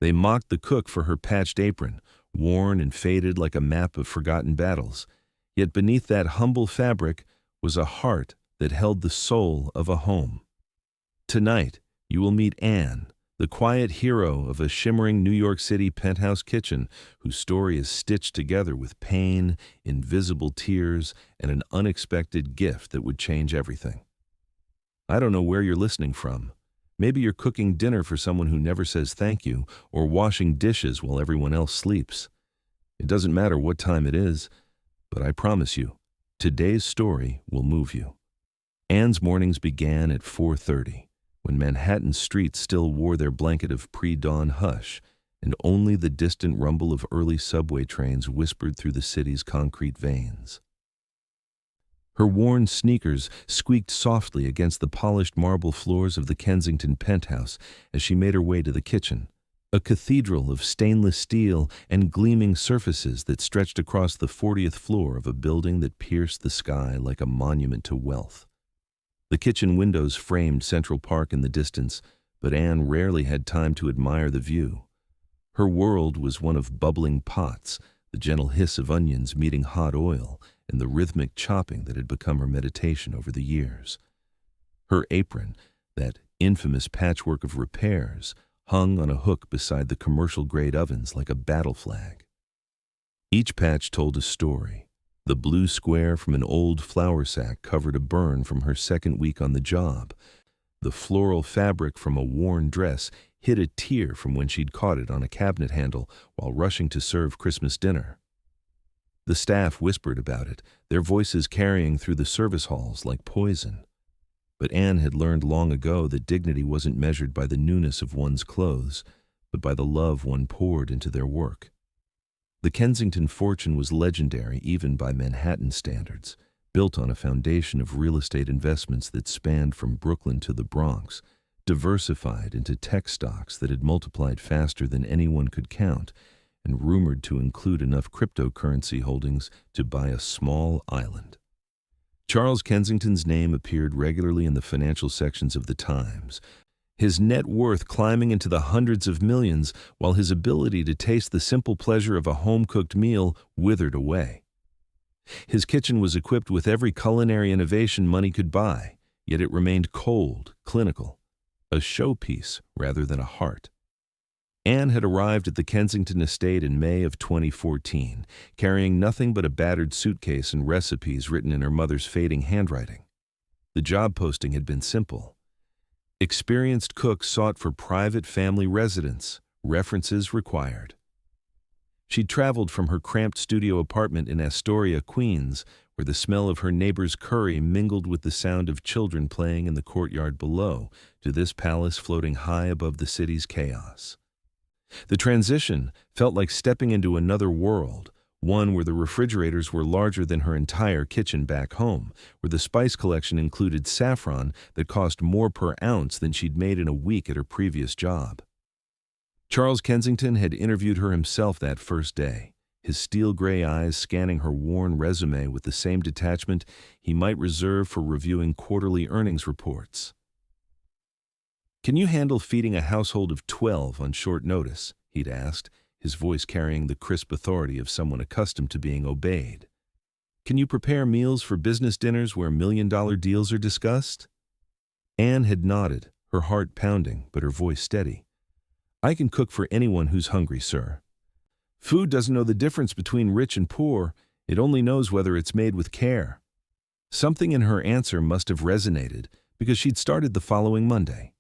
They mocked the cook for her patched apron, worn and faded like a map of forgotten battles. Yet beneath that humble fabric was a heart that held the soul of a home. Tonight, you will meet Anne, the quiet hero of a shimmering New York City penthouse kitchen whose story is stitched together with pain, invisible tears, and an unexpected gift that would change everything. I don't know where you're listening from. Maybe you're cooking dinner for someone who never says thank you, or washing dishes while everyone else sleeps. It doesn't matter what time it is, but I promise you, today's story will move you. Anne's mornings began at 4:30, when Manhattan streets still wore their blanket of pre-dawn hush, and only the distant rumble of early subway trains whispered through the city's concrete veins. Her worn sneakers squeaked softly against the polished marble floors of the Kensington penthouse as she made her way to the kitchen, a cathedral of stainless steel and gleaming surfaces that stretched across the 40th floor of a building that pierced the sky like a monument to wealth. The kitchen windows framed Central Park in the distance, but Anne rarely had time to admire the view. Her world was one of bubbling pots, the gentle hiss of onions meeting hot oil, and the rhythmic chopping that had become her meditation over the years. Her apron, that infamous patchwork of repairs, hung on a hook beside the commercial-grade ovens like a battle flag. Each patch told a story. The blue square from an old flour sack covered a burn from her second week on the job. The floral fabric from a worn dress hid a tear from when she'd caught it on a cabinet handle while rushing to serve Christmas dinner. The staff whispered about it, their voices carrying through the service halls like poison. But Anne had learned long ago that dignity wasn't measured by the newness of one's clothes, but by the love one poured into their work. The Kensington fortune was legendary even by Manhattan standards, built on a foundation of real estate investments that spanned from Brooklyn to the Bronx, diversified into tech stocks that had multiplied faster than anyone could count, and rumored to include enough cryptocurrency holdings to buy a small island. Charles Kensington's name appeared regularly in the financial sections of the Times, his net worth climbing into the hundreds of millions, while his ability to taste the simple pleasure of a home-cooked meal withered away. His kitchen was equipped with every culinary innovation money could buy, yet it remained cold, clinical, a showpiece rather than a heart. Anne had arrived at the Kensington estate in May of 2014, carrying nothing but a battered suitcase and recipes written in her mother's fading handwriting. The job posting had been simple. Experienced cook sought for private family residence, references required. She'd traveled from her cramped studio apartment in Astoria, Queens, where the smell of her neighbor's curry mingled with the sound of children playing in the courtyard below, to this palace floating high above the city's chaos. The transition felt like stepping into another world, one where the refrigerators were larger than her entire kitchen back home, where the spice collection included saffron that cost more per ounce than she'd made in a week at her previous job. Charles Kensington had interviewed her himself that first day, his steel-gray eyes scanning her worn resume with the same detachment he might reserve for reviewing quarterly earnings reports. "Can you handle feeding a household of 12 on short notice?" he'd asked, his voice carrying the crisp authority of someone accustomed to being obeyed. "Can you prepare meals for business dinners where million-dollar deals are discussed?" Anne had nodded, her heart pounding, but her voice steady. "I can cook for anyone who's hungry, sir. Food doesn't know the difference between rich and poor, it only knows whether it's made with care." Something in her answer must have resonated, because she'd started the following Monday.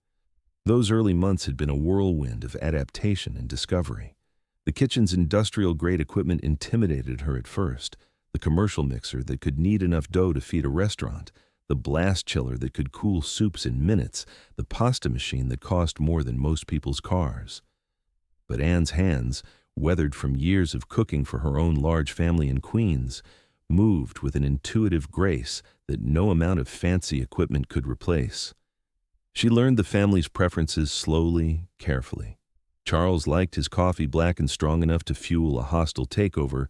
Those early months had been a whirlwind of adaptation and discovery. The kitchen's industrial-grade equipment intimidated her at first. The commercial mixer that could knead enough dough to feed a restaurant, the blast chiller that could cool soups in minutes, the pasta machine that cost more than most people's cars. But Anne's hands, weathered from years of cooking for her own large family in Queens, moved with an intuitive grace that no amount of fancy equipment could replace. She learned the family's preferences slowly, carefully. Charles liked his coffee black and strong enough to fuel a hostile takeover.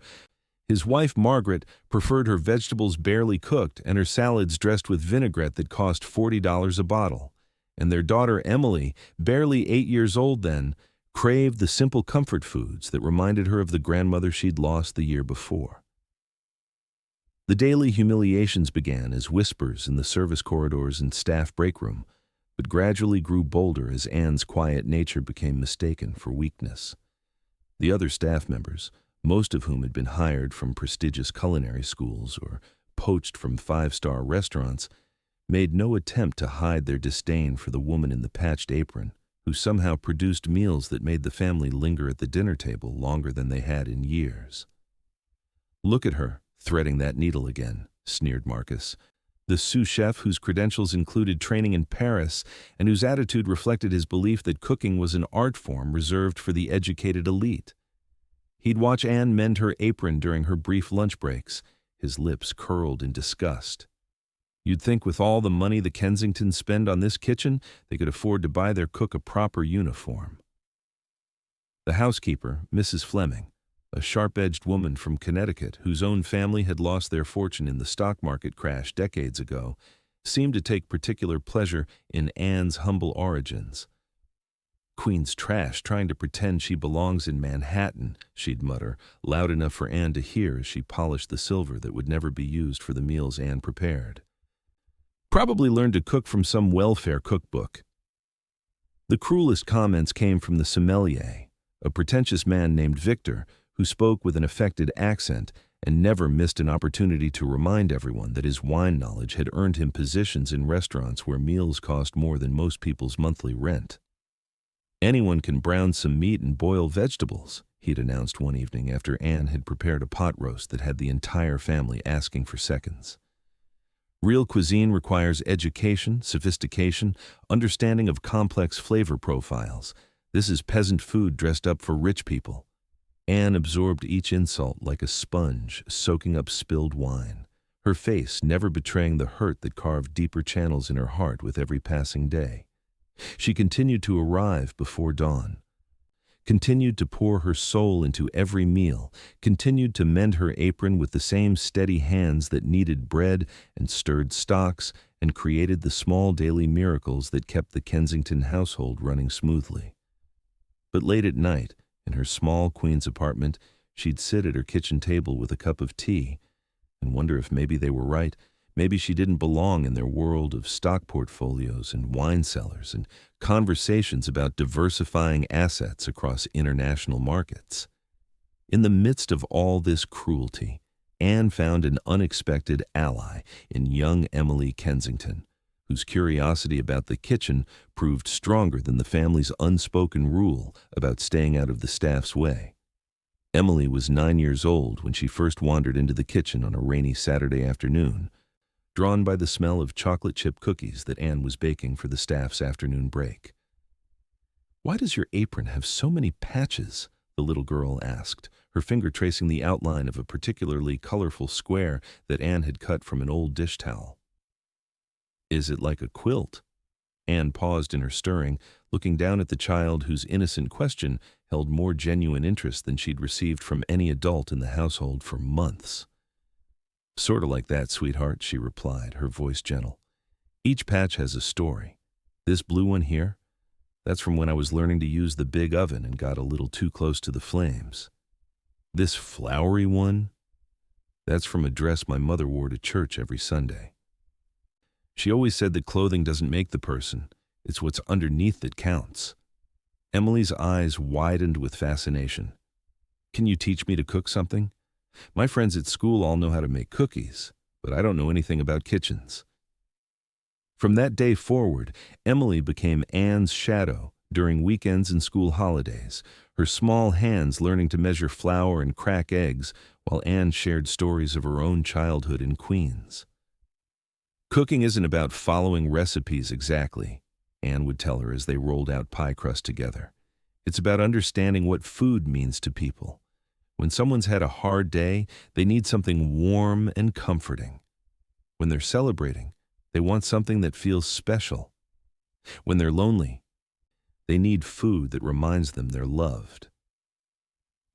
His wife, Margaret, preferred her vegetables barely cooked and her salads dressed with vinaigrette that cost $40 a bottle. And their daughter, Emily, barely 8 years old then, craved the simple comfort foods that reminded her of the grandmother she'd lost the year before. The daily humiliations began as whispers in the service corridors and staff break room, but gradually grew bolder as Anne's quiet nature became mistaken for weakness. The other staff members, most of whom had been hired from prestigious culinary schools or poached from five-star restaurants, made no attempt to hide their disdain for the woman in the patched apron, who somehow produced meals that made the family linger at the dinner table longer than they had in years. "Look at her, threading that needle again," sneered Marcus, the sous chef whose credentials included training in Paris and whose attitude reflected his belief that cooking was an art form reserved for the educated elite. He'd watch Anne mend her apron during her brief lunch breaks, his lips curled in disgust. "You'd think with all the money the Kensingtons spend on this kitchen, they could afford to buy their cook a proper uniform." The housekeeper, Mrs. Fleming, a sharp-edged woman from Connecticut whose own family had lost their fortune in the stock market crash decades ago, seemed to take particular pleasure in Anne's humble origins. "Queen's trash trying to pretend she belongs in Manhattan," she'd mutter, loud enough for Anne to hear as she polished the silver that would never be used for the meals Anne prepared. "Probably learned to cook from some welfare cookbook." The cruelest comments came from the sommelier, a pretentious man named Victor, who spoke with an affected accent and never missed an opportunity to remind everyone that his wine knowledge had earned him positions in restaurants where meals cost more than most people's monthly rent. "Anyone can brown some meat and boil vegetables," he'd announced one evening after Anne had prepared a pot roast that had the entire family asking for seconds. "Real cuisine requires education, sophistication, understanding of complex flavor profiles. This is peasant food dressed up for rich people." Anne absorbed each insult like a sponge, soaking up spilled wine, her face never betraying the hurt that carved deeper channels in her heart with every passing day. She continued to arrive before dawn, continued to pour her soul into every meal, continued to mend her apron with the same steady hands that kneaded bread and stirred stocks and created the small daily miracles that kept the Kensington household running smoothly. But late at night, in her small Queen's apartment, she'd sit at her kitchen table with a cup of tea and wonder if maybe they were right. Maybe she didn't belong in their world of stock portfolios and wine cellars and conversations about diversifying assets across international markets. In the midst of all this cruelty, Anne found an unexpected ally in young Emily Kensington, whose curiosity about the kitchen proved stronger than the family's unspoken rule about staying out of the staff's way. Emily was 9 years old when she first wandered into the kitchen on a rainy Saturday afternoon, drawn by the smell of chocolate chip cookies that Anne was baking for the staff's afternoon break. "Why does your apron have so many patches?" the little girl asked, her finger tracing the outline of a particularly colorful square that Anne had cut from an old dish towel. "Is it like a quilt?" Anne paused in her stirring, looking down at the child whose innocent question held more genuine interest than she'd received from any adult in the household for months. "Sort of like that, sweetheart," she replied, her voice gentle. "Each patch has a story. This blue one here, that's from when I was learning to use the big oven and got a little too close to the flames. This flowery one, that's from a dress my mother wore to church every Sunday. She always said that clothing doesn't make the person, it's what's underneath that counts." Emily's eyes widened with fascination. "Can you teach me to cook something? My friends at school all know how to make cookies, but I don't know anything about kitchens." From that day forward, Emily became Anne's shadow during weekends and school holidays, her small hands learning to measure flour and crack eggs while Anne shared stories of her own childhood in Queens. "Cooking isn't about following recipes exactly," Anne would tell her as they rolled out pie crust together. "It's about understanding what food means to people. When someone's had a hard day, they need something warm and comforting. When they're celebrating, they want something that feels special. When they're lonely, they need food that reminds them they're loved."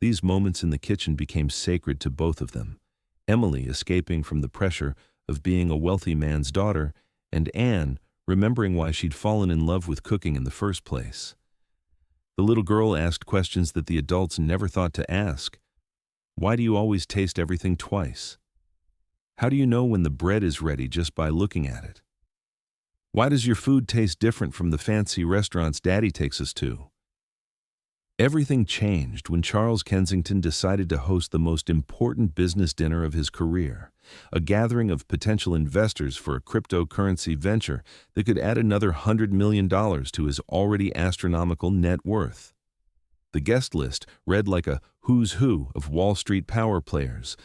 These moments in the kitchen became sacred to both of them, Emily escaping from the pressure of being a wealthy man's daughter, and Anne remembering why she'd fallen in love with cooking in the first place. The little girl asked questions that the adults never thought to ask. Why do you always taste everything twice? How do you know when the bread is ready just by looking at it? Why does your food taste different from the fancy restaurants Daddy takes us to? Everything changed when Charles Kensington decided to host the most important business dinner of his career, a gathering of potential investors for a cryptocurrency venture that could add another $100 million to his already astronomical net worth. The guest list read like a who's who of Wall Street power players,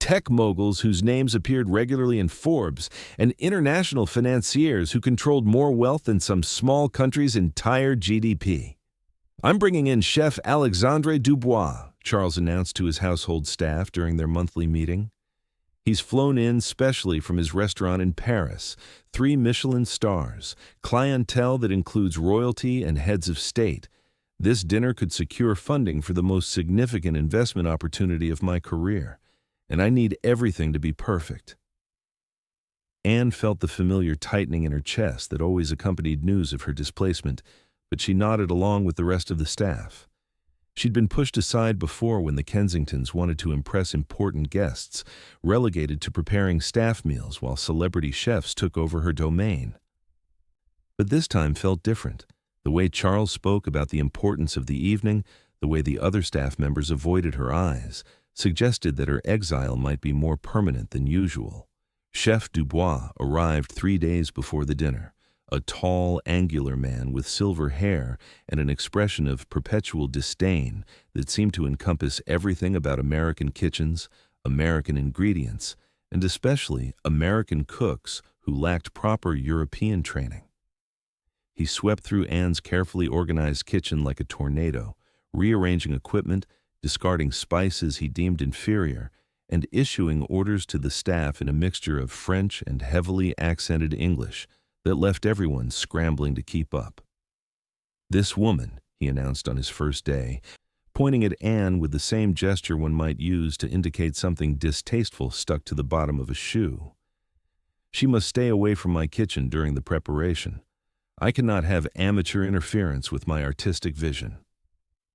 tech moguls whose names appeared regularly in Forbes, and international financiers who controlled more wealth than some small country's entire GDP. "I'm bringing in Chef Alexandre Dubois," Charles announced to his household staff during their monthly meeting. He's flown in specially from his restaurant in Paris, 3 Michelin stars, clientele that includes royalty and heads of state. This dinner could secure funding for the most significant investment opportunity of my career, and I need everything to be perfect. Anne felt the familiar tightening in her chest that always accompanied news of her displacement, but she nodded along with the rest of the staff. She'd been pushed aside before when the Kensingtons wanted to impress important guests, relegated to preparing staff meals while celebrity chefs took over her domain. But this time felt different. The way Charles spoke about the importance of the evening, the way the other staff members avoided her eyes, suggested that her exile might be more permanent than usual. Chef Dubois arrived 3 days before the dinner, a tall, angular man with silver hair and an expression of perpetual disdain that seemed to encompass everything about American kitchens, American ingredients, and especially American cooks who lacked proper European training. He swept through Anne's carefully organized kitchen like a tornado, rearranging equipment, discarding spices he deemed inferior, and issuing orders to the staff in a mixture of French and heavily accented English that left everyone scrambling to keep up. "This woman," he announced on his first day, pointing at Anne with the same gesture one might use to indicate something distasteful stuck to the bottom of a shoe. "She must stay away from my kitchen during the preparation. I cannot have amateur interference with my artistic vision."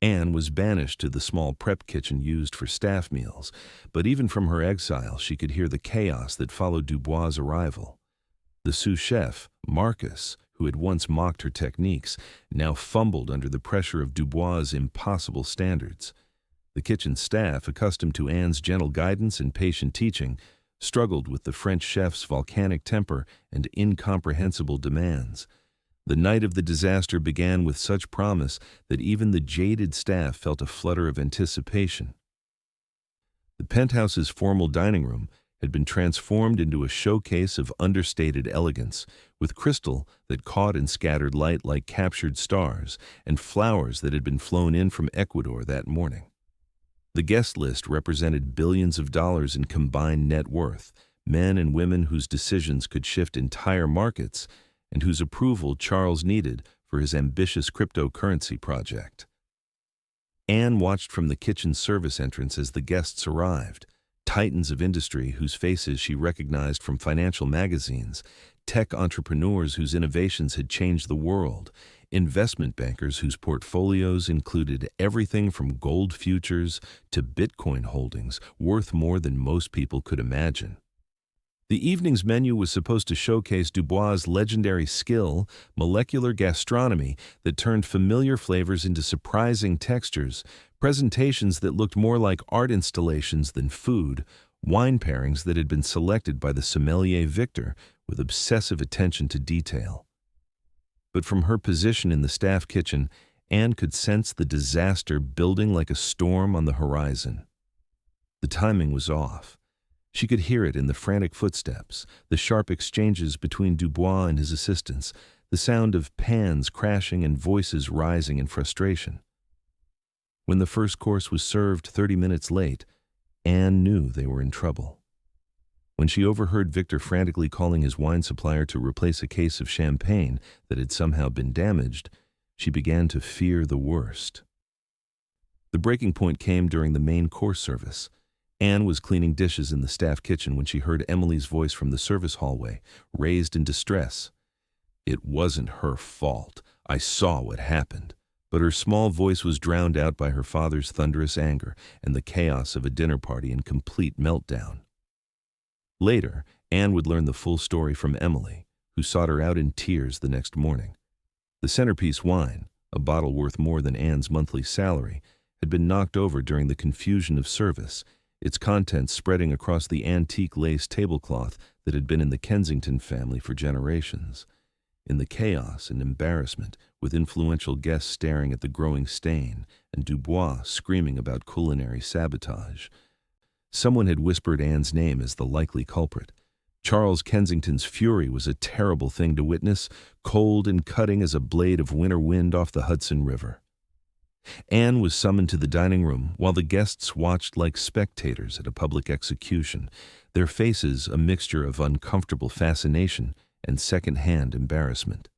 Anne was banished to the small prep kitchen used for staff meals, but even from her exile she could hear the chaos that followed Dubois' arrival. The sous chef, Marcus, who had once mocked her techniques, now fumbled under the pressure of Dubois' impossible standards. The kitchen staff, accustomed to Anne's gentle guidance and patient teaching, struggled with the French chef's volcanic temper and incomprehensible demands. The night of the disaster began with such promise that even the jaded staff felt a flutter of anticipation. The penthouse's formal dining room had been transformed into a showcase of understated elegance, with crystal that caught and scattered light like captured stars, and flowers that had been flown in from Ecuador that morning. The guest list represented billions of dollars in combined net worth, men and women whose decisions could shift entire markets, and whose approval Charles needed for his ambitious cryptocurrency project. Anne watched from the kitchen service entrance as the guests arrived, titans of industry whose faces she recognized from financial magazines, tech entrepreneurs whose innovations had changed the world, investment bankers whose portfolios included everything from gold futures to Bitcoin holdings worth more than most people could imagine. The evening's menu was supposed to showcase Dubois' legendary skill, molecular gastronomy that turned familiar flavors into surprising textures, presentations that looked more like art installations than food, wine pairings that had been selected by the sommelier Victor with obsessive attention to detail. But from her position in the staff kitchen, Anne could sense the disaster building like a storm on the horizon. The timing was off. She could hear it in the frantic footsteps, the sharp exchanges between Dubois and his assistants, the sound of pans crashing and voices rising in frustration. When the first course was served 30 minutes late, Anne knew they were in trouble. When she overheard Victor frantically calling his wine supplier to replace a case of champagne that had somehow been damaged, she began to fear the worst. The breaking point came during the main course service. Anne was cleaning dishes in the staff kitchen when she heard Emily's voice from the service hallway, raised in distress. "It wasn't her fault. I saw what happened. but her small voice was drowned out by her father's thunderous anger and the chaos of a dinner party in complete meltdown. Later, Anne would learn the full story from Emily, who sought her out in tears the next morning. The centerpiece wine, a bottle worth more than Anne's monthly salary, had been knocked over during the confusion of service, its contents spreading across the antique lace tablecloth that had been in the Kensington family for generations. In the chaos and embarrassment, with influential guests staring at the growing stain and Dubois screaming about culinary sabotage, someone had whispered Anne's name as the likely culprit. Charles Kensington's fury was a terrible thing to witness, cold and cutting as a blade of winter wind off the Hudson River. Anne was summoned to the dining room while the guests watched like spectators at a public execution, their faces a mixture of uncomfortable fascination and second-hand embarrassment.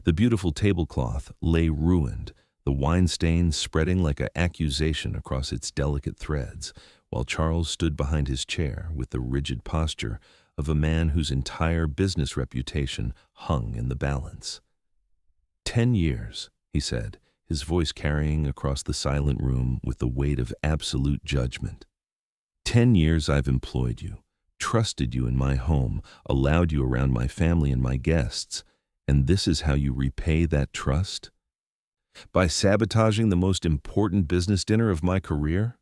The beautiful tablecloth lay ruined, the wine stain spreading like an accusation across its delicate threads, while Charles stood behind his chair with the rigid posture of a man whose entire business reputation hung in the balance. 10 years, he said, his voice carrying across the silent room with the weight of absolute judgment. 10 years I've employed you, trusted you in my home, allowed you around my family and my guests, and this is how you repay that trust? By sabotaging the most important business dinner of my career?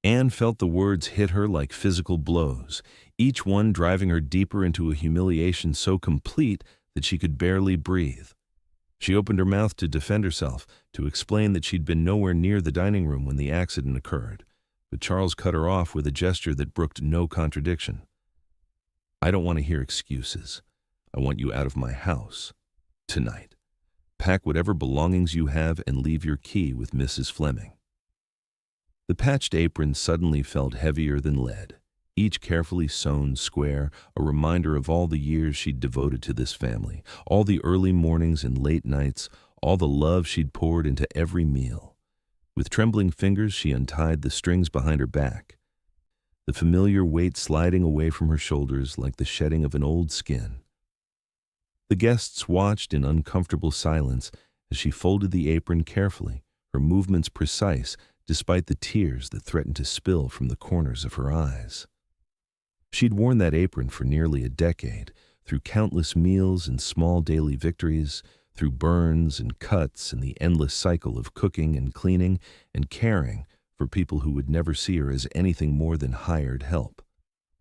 Anne felt the words hit her like physical blows, each one driving her deeper into a humiliation so complete that she could barely breathe. She opened her mouth to defend herself, to explain that she'd been nowhere near the dining room when the accident occurred, but Charles cut her off with a gesture that brooked no contradiction. I don't want to hear excuses. I want you out of my house. Tonight. Pack whatever belongings you have and leave your key with Mrs. Fleming. The patched apron suddenly felt heavier than lead, each carefully sewn square, a reminder of all the years she'd devoted to this family, all the early mornings and late nights, all the love she'd poured into every meal. With trembling fingers, she untied the strings behind her back, the familiar weight sliding away from her shoulders like the shedding of an old skin. The guests watched in uncomfortable silence as she folded the apron carefully, her movements precise despite the tears that threatened to spill from the corners of her eyes. She'd worn that apron for nearly a decade, through countless meals and small daily victories, through burns and cuts and the endless cycle of cooking and cleaning and caring for people who would never see her as anything more than hired help.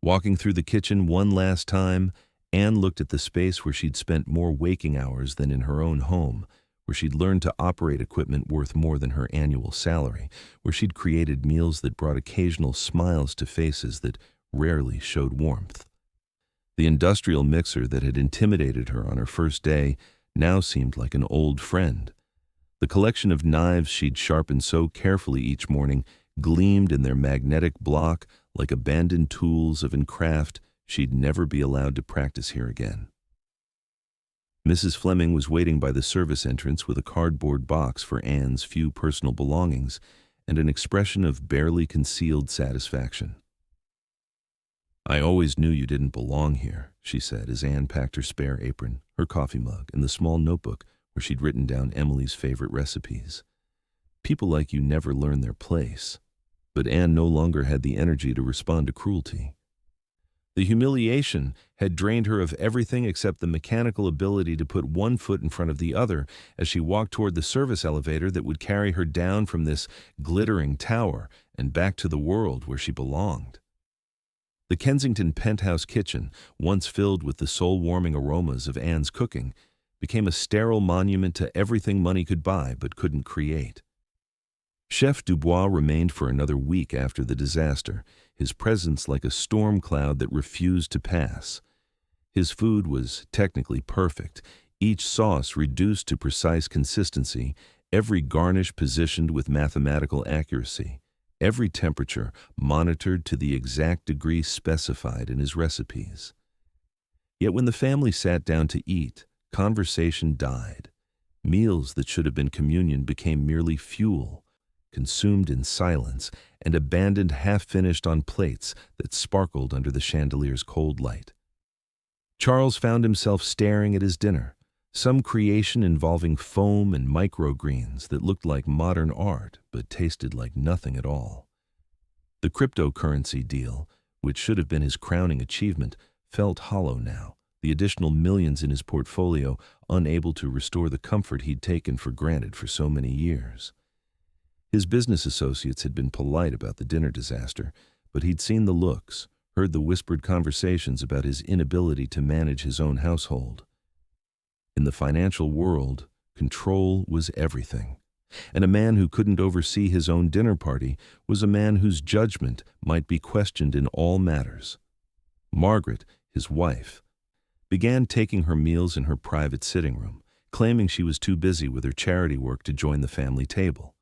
Walking through the kitchen one last time, Anne looked at the space where she'd spent more waking hours than in her own home, where she'd learned to operate equipment worth more than her annual salary, where she'd created meals that brought occasional smiles to faces that rarely showed warmth. The industrial mixer that had intimidated her on her first day now seemed like an old friend. The collection of knives she'd sharpened so carefully each morning gleamed in their magnetic block like abandoned tools of a craft she'd never be allowed to practice here again. Mrs. Fleming was waiting by the service entrance with a cardboard box for Anne's few personal belongings and an expression of barely concealed satisfaction. I always knew you didn't belong here, she said as Anne packed her spare apron, her coffee mug, and the small notebook where she'd written down Emily's favorite recipes. People like you never learn their place. But Anne no longer had the energy to respond to cruelty. The humiliation had drained her of everything except the mechanical ability to put one foot in front of the other as she walked toward the service elevator that would carry her down from this glittering tower and back to the world where she belonged. The Kensington penthouse kitchen, once filled with the soul-warming aromas of Anne's cooking, became a sterile monument to everything money could buy but couldn't create. Chef Dubois remained for another week after the disaster, his presence like a storm cloud that refused to pass. His food was technically perfect, each sauce reduced to precise consistency, every garnish positioned with mathematical accuracy, every temperature monitored to the exact degree specified in his recipes. Yet when the family sat down to eat, conversation died. Meals that should have been communion became merely fuel, consumed in silence and abandoned half-finished on plates that sparkled under the chandelier's cold light. Charles found himself staring at his dinner, Some creation involving foam and microgreens that looked like modern art but tasted like nothing at all. The cryptocurrency deal, which should have been his crowning achievement, felt hollow now, the additional millions in his portfolio unable to restore the comfort he'd taken for granted for so many years. His business associates had been polite about the dinner disaster, but he'd seen the looks, heard the whispered conversations about his inability to manage his own household. In the financial world, control was everything, and a man who couldn't oversee his own dinner party was a man whose judgment might be questioned in all matters. Margaret, his wife, began taking her meals in her private sitting room, claiming she was too busy with her charity work to join the family table.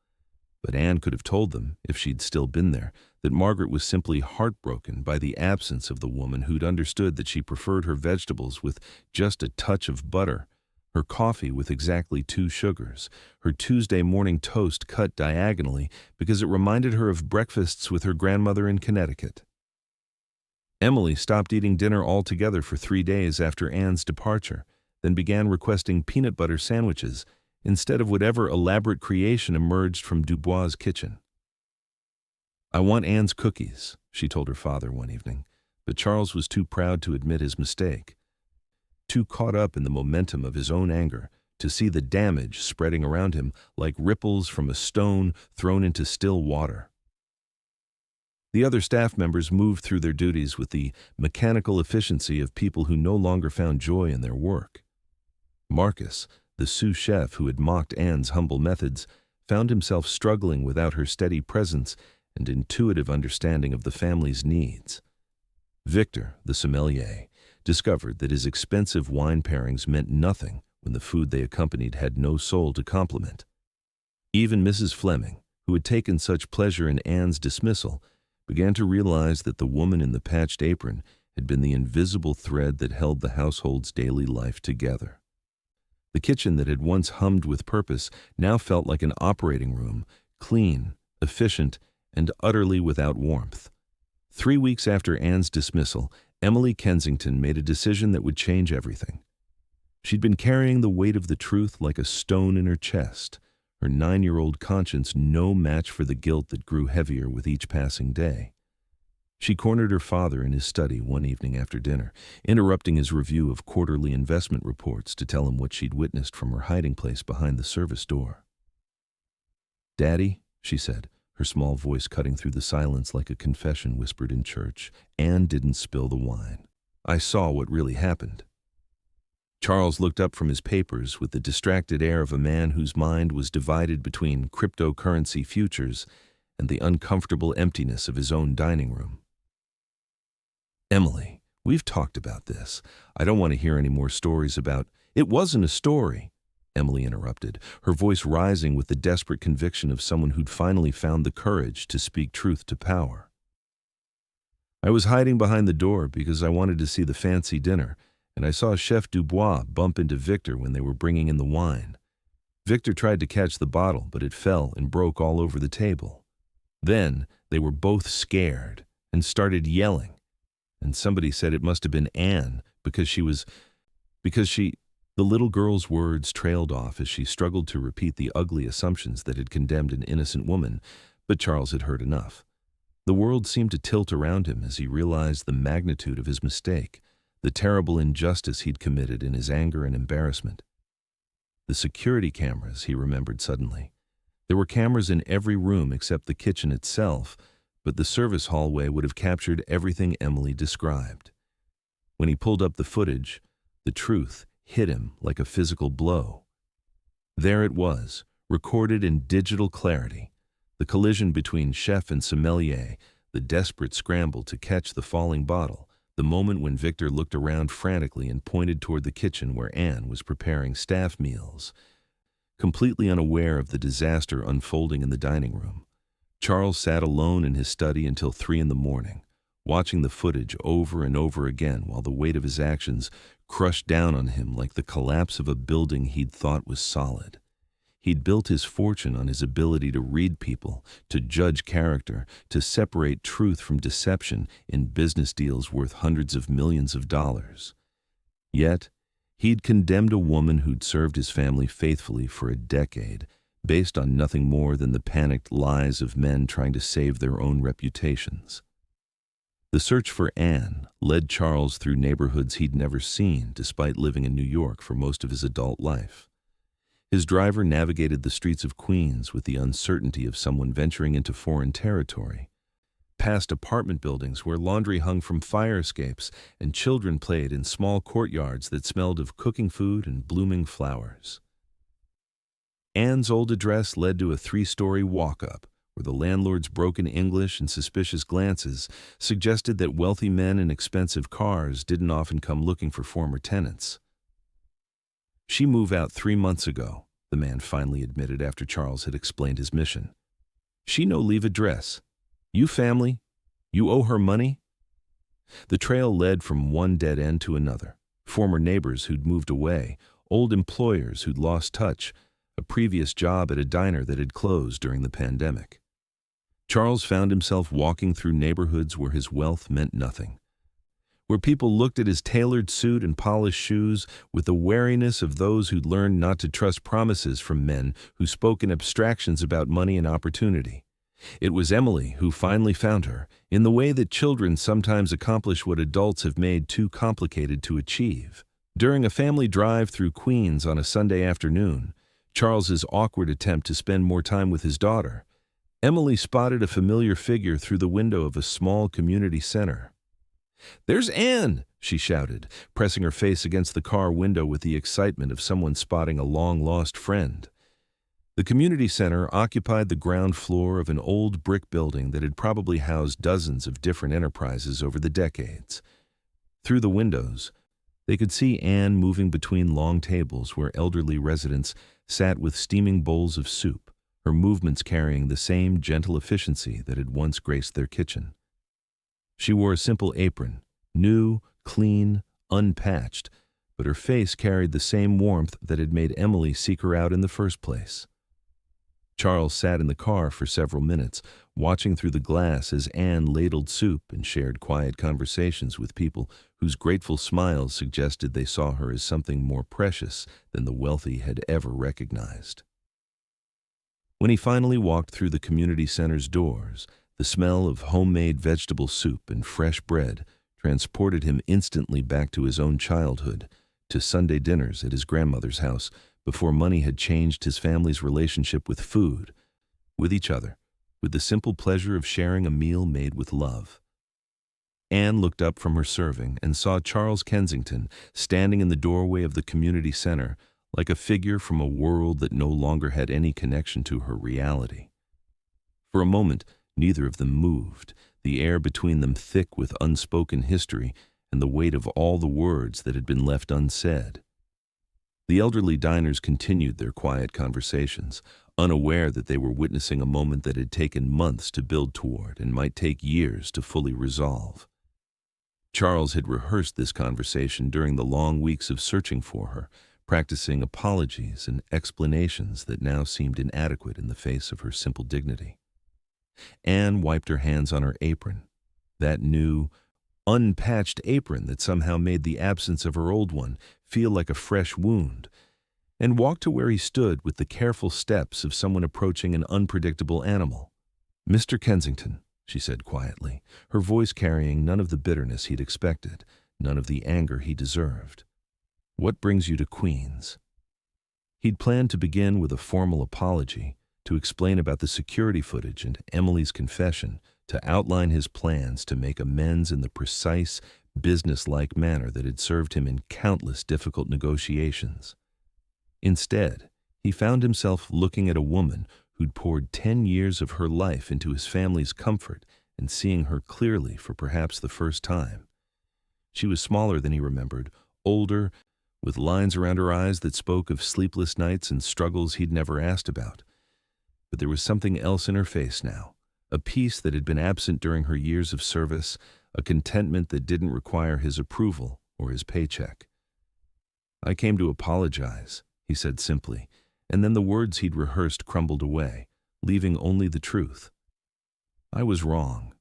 But Anne could have told them, if she'd still been there, that Margaret was simply heartbroken by the absence of the woman who'd understood that she preferred her vegetables with just a touch of butter, her coffee with exactly 2 sugars, her Tuesday morning toast cut diagonally because it reminded her of breakfasts with her grandmother in Connecticut. Emily stopped eating dinner altogether for 3 days after Anne's departure, then began requesting peanut butter sandwiches instead of whatever elaborate creation emerged from Dubois' kitchen. "I want Anne's cookies," she told her father one evening, but Charles was too proud to admit his mistake, too caught up in the momentum of his own anger to see the damage spreading around him like ripples from a stone thrown into still water. The other staff members moved through their duties with the mechanical efficiency of people who no longer found joy in their work. Marcus, the sous chef who had mocked Anne's humble methods, found himself struggling without her steady presence and intuitive understanding of the family's needs. Victor, the sommelier, discovered that his expensive wine pairings meant nothing when the food they accompanied had no soul to compliment. Even Mrs. Fleming, who had taken such pleasure in Anne's dismissal, began to realize that the woman in the patched apron had been the invisible thread that held the household's daily life together. The kitchen that had once hummed with purpose now felt like an operating room, clean, efficient, and utterly without warmth. 3 weeks after Anne's dismissal, Emily Kensington made a decision that would change everything. She'd been carrying the weight of the truth like a stone in her chest, her 9-year-old conscience no match for the guilt that grew heavier with each passing day. She cornered her father in his study one evening after dinner, interrupting his review of quarterly investment reports to tell him what she'd witnessed from her hiding place behind the service door. "Daddy," she said, her small voice cutting through the silence like a confession whispered in church, "Anne didn't spill the wine. I saw what really happened." Charles looked up from his papers with the distracted air of a man whose mind was divided between cryptocurrency futures and the uncomfortable emptiness of his own dining room. "Emily, we've talked about this. I don't want to hear any more stories about—" "It wasn't a story," Emily interrupted, her voice rising with the desperate conviction of someone who'd finally found the courage to speak truth to power. "I was hiding behind the door because I wanted to see the fancy dinner, and I saw Chef Dubois bump into Victor when they were bringing in the wine. Victor tried to catch the bottle, but it fell and broke all over the table. Then they were both scared and started yelling, and somebody said it must have been Anne because she... The little girl's words trailed off as she struggled to repeat the ugly assumptions that had condemned an innocent woman, but Charles had heard enough. The world seemed to tilt around him as he realized the magnitude of his mistake, the terrible injustice he'd committed in his anger and embarrassment. The security cameras, he remembered suddenly. There were cameras in every room except the kitchen itself, but the service hallway would have captured everything Emily described. When he pulled up the footage, the truth hit him like a physical blow. There it was, recorded in digital clarity, the collision between chef and sommelier, the desperate scramble to catch the falling bottle, the moment when Victor looked around frantically and pointed toward the kitchen where Anne was preparing staff meals. Completely unaware of the disaster unfolding in the dining room, Charles sat alone in his study until 3 a.m, watching the footage over and over again while the weight of his actions crushed down on him like the collapse of a building he'd thought was solid. He'd built his fortune on his ability to read people, to judge character, to separate truth from deception in business deals worth hundreds of millions of dollars. Yet, He'd condemned a woman who'd served his family faithfully for a decade, based on nothing more than the panicked lies of men trying to save their own reputations. The search for Anne led Charles through neighborhoods he'd never seen, despite living in New York for most of his adult life. His driver navigated the streets of Queens with the uncertainty of someone venturing into foreign territory, past apartment buildings where laundry hung from fire escapes and children played in small courtyards that smelled of cooking food and blooming flowers. Anne's old address led to a 3-story walk-up, where the landlord's broken English and suspicious glances suggested that wealthy men in expensive cars didn't often come looking for former tenants. "She moved out 3 months ago," the man finally admitted after Charles had explained his mission. "She no leave address. You family? You owe her money?" The trail led from one dead end to another. Former neighbors who'd moved away, old employers who'd lost touch, a previous job at a diner that had closed during the pandemic. Charles found himself walking through neighborhoods where his wealth meant nothing, where people looked at his tailored suit and polished shoes with the wariness of those who'd learned not to trust promises from men who spoke in abstractions about money and opportunity. It was Emily who finally found her, in the way that children sometimes accomplish what adults have made too complicated to achieve. During a family drive through Queens on a Sunday afternoon, Charles's awkward attempt to spend more time with his daughter, Emily spotted a familiar figure through the window of a small community center. "There's Anne!" she shouted, pressing her face against the car window with the excitement of someone spotting a long-lost friend. The community center occupied the ground floor of an old brick building that had probably housed dozens of different enterprises over the decades. Through the windows, they could see Anne moving between long tables where elderly residents sat with steaming bowls of soup, her movements carrying the same gentle efficiency that had once graced their kitchen. She wore a simple apron, new, clean, unpatched, but her face carried the same warmth that had made Emily seek her out in the first place. Charles sat in the car for several minutes, watching through the glass as Anne ladled soup and shared quiet conversations with people whose grateful smiles suggested they saw her as something more precious than the wealthy had ever recognized. When he finally walked through the community center's doors, the smell of homemade vegetable soup and fresh bread transported him instantly back to his own childhood, to Sunday dinners at his grandmother's house, before money had changed his family's relationship with food, with each other, with the simple pleasure of sharing a meal made with love. Anne looked up from her serving and saw Charles Kensington standing in the doorway of the community center, like a figure from a world that no longer had any connection to her reality. For a moment, neither of them moved, the air between them thick with unspoken history and the weight of all the words that had been left unsaid. The elderly diners continued their quiet conversations, unaware that they were witnessing a moment that had taken months to build toward and might take years to fully resolve. Charles had rehearsed this conversation during the long weeks of searching for her, practicing apologies and explanations that now seemed inadequate in the face of her simple dignity. Anne wiped her hands on her apron, that new, unpatched apron that somehow made the absence of her old one feel like a fresh wound, and walked to where he stood with the careful steps of someone approaching an unpredictable animal. "Mr. Kensington," she said quietly, her voice carrying none of the bitterness he'd expected, none of the anger he deserved. "What brings you to Queens?" He'd planned to begin with a formal apology, to explain about the security footage and Emily's confession, to outline his plans to make amends in the precise, business-like manner that had served him in countless difficult negotiations. Instead, he found himself looking at a woman who'd poured 10 years of her life into his family's comfort and seeing her clearly for perhaps the first time. She was smaller than he remembered, older, with lines around her eyes that spoke of sleepless nights and struggles he'd never asked about. But there was something else in her face now, a peace that had been absent during her years of service, a contentment that didn't require his approval or his paycheck. "I came to apologize," he said simply, and then the words he'd rehearsed crumbled away, leaving only the truth. "I was wrong.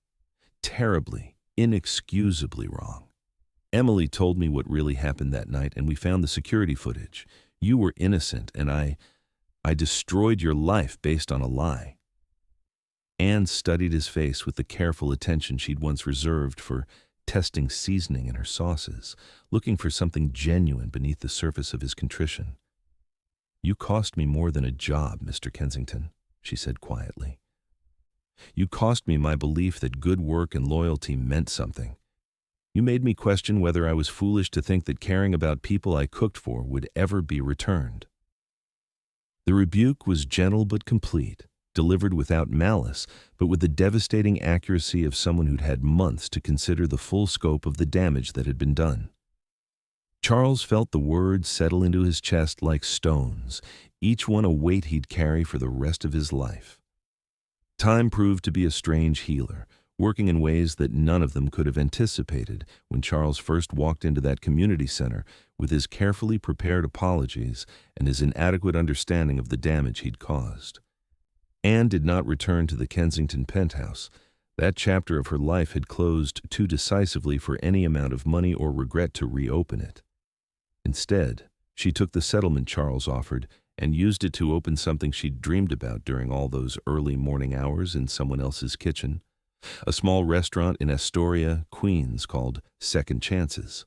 Terribly, inexcusably wrong. Emily told me what really happened that night, and we found the security footage. You were innocent, and I destroyed your life based on a lie." Anne studied his face with the careful attention she'd once reserved for testing seasoning in her sauces, looking for something genuine beneath the surface of his contrition. "You cost me more than a job, Mr. Kensington," she said quietly. "You cost me my belief that good work and loyalty meant something. You made me question whether I was foolish to think that caring about people I cooked for would ever be returned." The rebuke was gentle but complete, delivered without malice, but with the devastating accuracy of someone who'd had months to consider the full scope of the damage that had been done. Charles felt the words settle into his chest like stones, each one a weight he'd carry for the rest of his life. Time proved to be a strange healer, working in ways that none of them could have anticipated when Charles first walked into that community center with his carefully prepared apologies and his inadequate understanding of the damage he'd caused. Anne did not return to the Kensington penthouse. That chapter of her life had closed too decisively for any amount of money or regret to reopen it. Instead, she took the settlement Charles offered and used it to open something she'd dreamed about during all those early morning hours in someone else's kitchen, a small restaurant in Astoria, Queens, called Second Chances.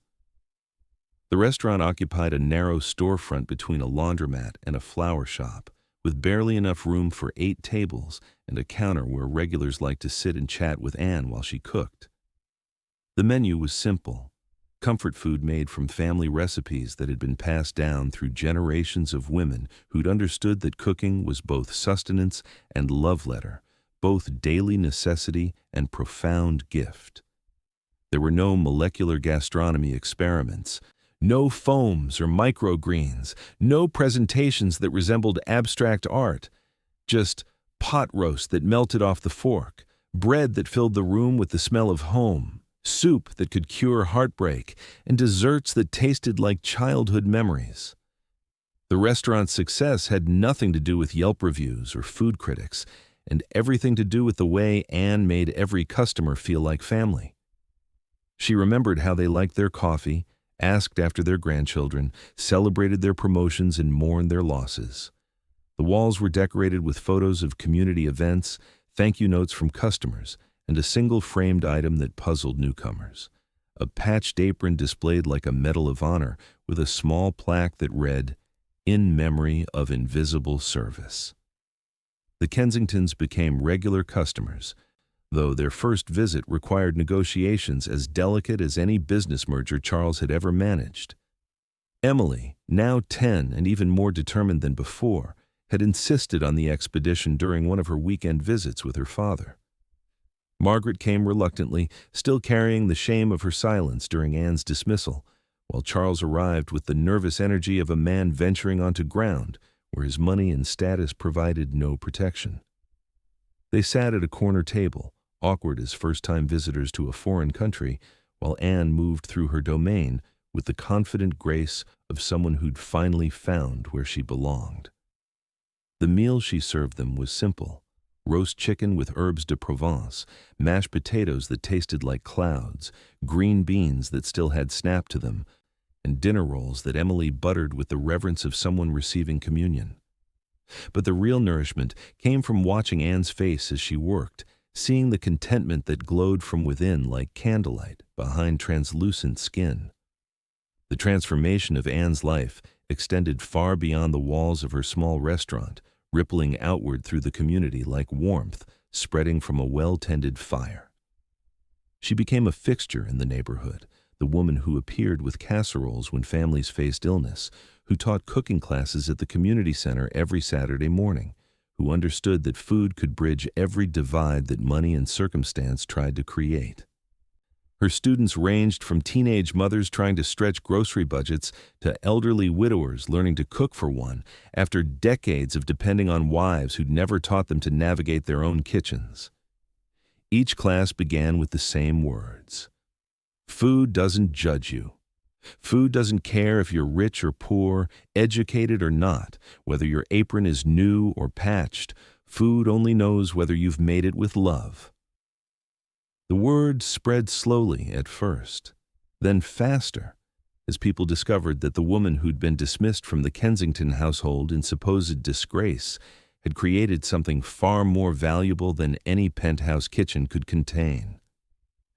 The restaurant occupied a narrow storefront between a laundromat and a flower shop, with barely enough room for 8 tables and a counter where regulars liked to sit and chat with Anne while she cooked. The menu was simple, comfort food made from family recipes that had been passed down through generations of women who'd understood that cooking was both sustenance and love letter, both daily necessity and profound gift. There were no molecular gastronomy experiments, no foams or microgreens, no presentations that resembled abstract art, just pot roast that melted off the fork, bread that filled the room with the smell of home, soup that could cure heartbreak, and desserts that tasted like childhood memories. The restaurant's success had nothing to do with Yelp reviews or food critics, and everything to do with the way Anne made every customer feel like family. She remembered how they liked their coffee, asked after their grandchildren, celebrated their promotions, and mourned their losses. The walls were decorated with photos of community events, thank you notes from customers, and a single framed item that puzzled newcomers. A patched apron displayed like a medal of honor with a small plaque that read, "In memory of invisible service." The Kensingtons became regular customers, though their first visit required negotiations as delicate as any business merger Charles had ever managed. Emily, now 10 and even more determined than before, had insisted on the expedition during one of her weekend visits with her father. Margaret came reluctantly, still carrying the shame of her silence during Anne's dismissal, while Charles arrived with the nervous energy of a man venturing onto ground where his money and status provided no protection. They sat at a corner table, awkward as first-time visitors to a foreign country, while Anne moved through her domain with the confident grace of someone who'd finally found where she belonged. The meal she served them was simple: roast chicken with herbes de Provence, mashed potatoes that tasted like clouds, green beans that still had snap to them, and dinner rolls that Emily buttered with the reverence of someone receiving communion. But the real nourishment came from watching Anne's face as she worked, seeing the contentment that glowed from within like candlelight behind translucent skin. The transformation of Anne's life extended far beyond the walls of her small restaurant, rippling outward through the community like warmth spreading from a well-tended fire. She became a fixture in the neighborhood, the woman who appeared with casseroles when families faced illness, who taught cooking classes at the community center every Saturday morning, who understood that food could bridge every divide that money and circumstance tried to create. Her students ranged from teenage mothers trying to stretch grocery budgets to elderly widowers learning to cook for one after decades of depending on wives who'd never taught them to navigate their own kitchens. Each class began with the same words: "Food doesn't judge you. Food doesn't care if you're rich or poor, educated or not, whether your apron is new or patched. Food only knows whether you've made it with love." The word spread slowly at first. then faster, as people discovered that the woman who'd been dismissed from the Kensington household in supposed disgrace had created something far more valuable than any penthouse kitchen could contain.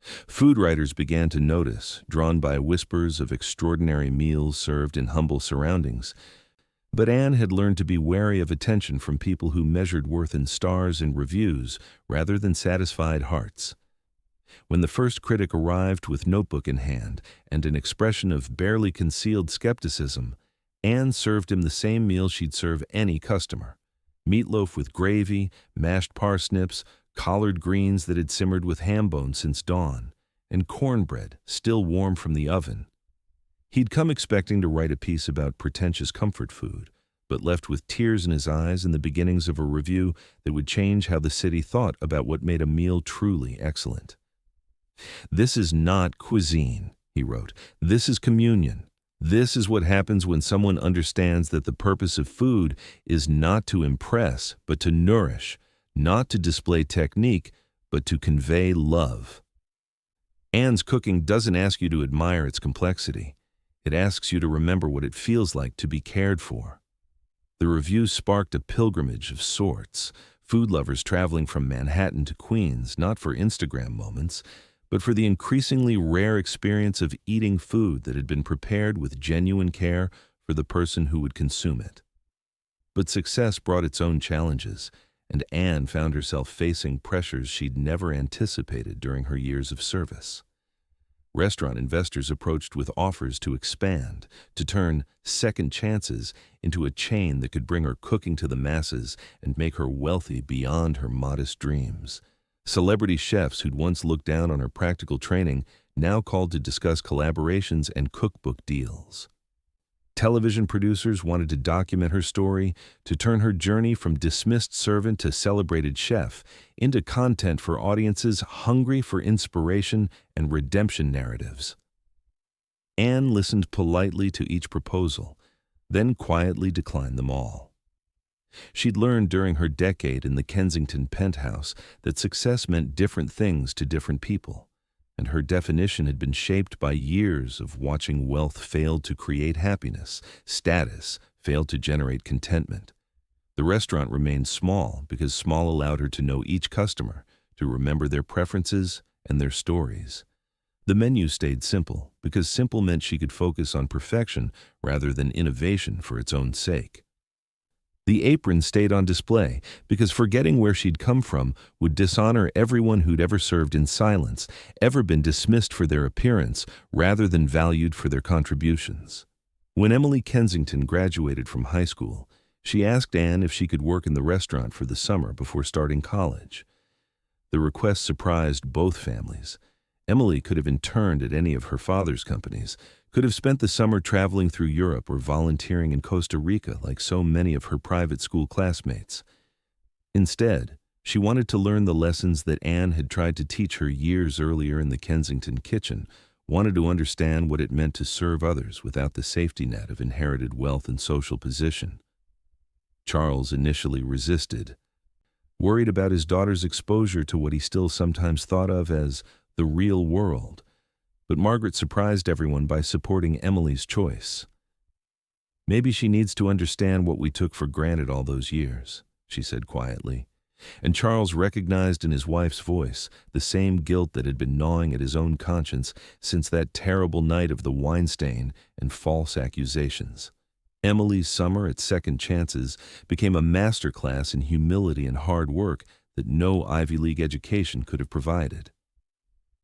Food writers began to notice, drawn by whispers of extraordinary meals served in humble surroundings. But Anne had learned to be wary of attention from people who measured worth in stars and reviews rather than satisfied hearts. When the first critic arrived with notebook in hand and an expression of barely concealed skepticism, Anne served him the same meal she'd serve any customer: meatloaf with gravy, mashed parsnips, collard greens that had simmered with ham bones since dawn, and cornbread still warm from the oven. He'd come expecting to write a piece about pretentious comfort food, but left with tears in his eyes and the beginnings of a review that would change how the city thought about what made a meal truly excellent. "This is not cuisine," he wrote. "This is communion. This is what happens when someone understands that the purpose of food is not to impress, but to nourish, not to display technique, but to convey love." Anne's cooking doesn't ask you to admire its complexity. It asks you to remember what it feels like to be cared for. The review sparked a pilgrimage of sorts, food lovers traveling from Manhattan to Queens, not for Instagram moments, but for the increasingly rare experience of eating food that had been prepared with genuine care for the person who would consume it. But success brought its own challenges, and Anne found herself facing pressures she'd never anticipated during her years of service. Restaurant investors approached with offers to expand, to turn second chances into a chain that could bring her cooking to the masses and make her wealthy beyond her modest dreams. Celebrity chefs who'd once looked down on her practical training now called to discuss collaborations and cookbook deals. Television producers wanted to document her story, to turn her journey from dismissed servant to celebrated chef into content for audiences hungry for inspiration and redemption narratives. Anne listened politely to each proposal, then quietly declined them all. She'd learned during her decade in the Kensington penthouse that success meant different things to different people, and her definition had been shaped by years of watching wealth fail to create happiness, status failed to generate contentment. The restaurant remained small because small allowed her to know each customer, to remember their preferences and their stories. The menu stayed simple because simple meant she could focus on perfection rather than innovation for its own sake. The apron stayed on display because forgetting where she'd come from would dishonor everyone who'd ever served in silence, ever been dismissed for their appearance rather than valued for their contributions. When Emily Kensington graduated from high school, she asked Anne if she could work in the restaurant for the summer before starting college. The request surprised both families. Emily could have interned at any of her father's companies, could have spent the summer traveling through Europe or volunteering in Costa Rica like so many of her private school classmates. Instead, she wanted to learn the lessons that Anne had tried to teach her years earlier in the Kensington kitchen, wanted to understand what it meant to serve others without the safety net of inherited wealth and social position. Charles initially resisted, worried about his daughter's exposure to what he still sometimes thought of as the real world. But Margaret surprised everyone by supporting Emily's choice. "Maybe she needs to understand what we took for granted all those years," she said quietly. And Charles recognized in his wife's voice the same guilt that had been gnawing at his own conscience since that terrible night of the wine stain and false accusations. Emily's summer at Second Chances became a masterclass in humility and hard work that no Ivy League education could have provided.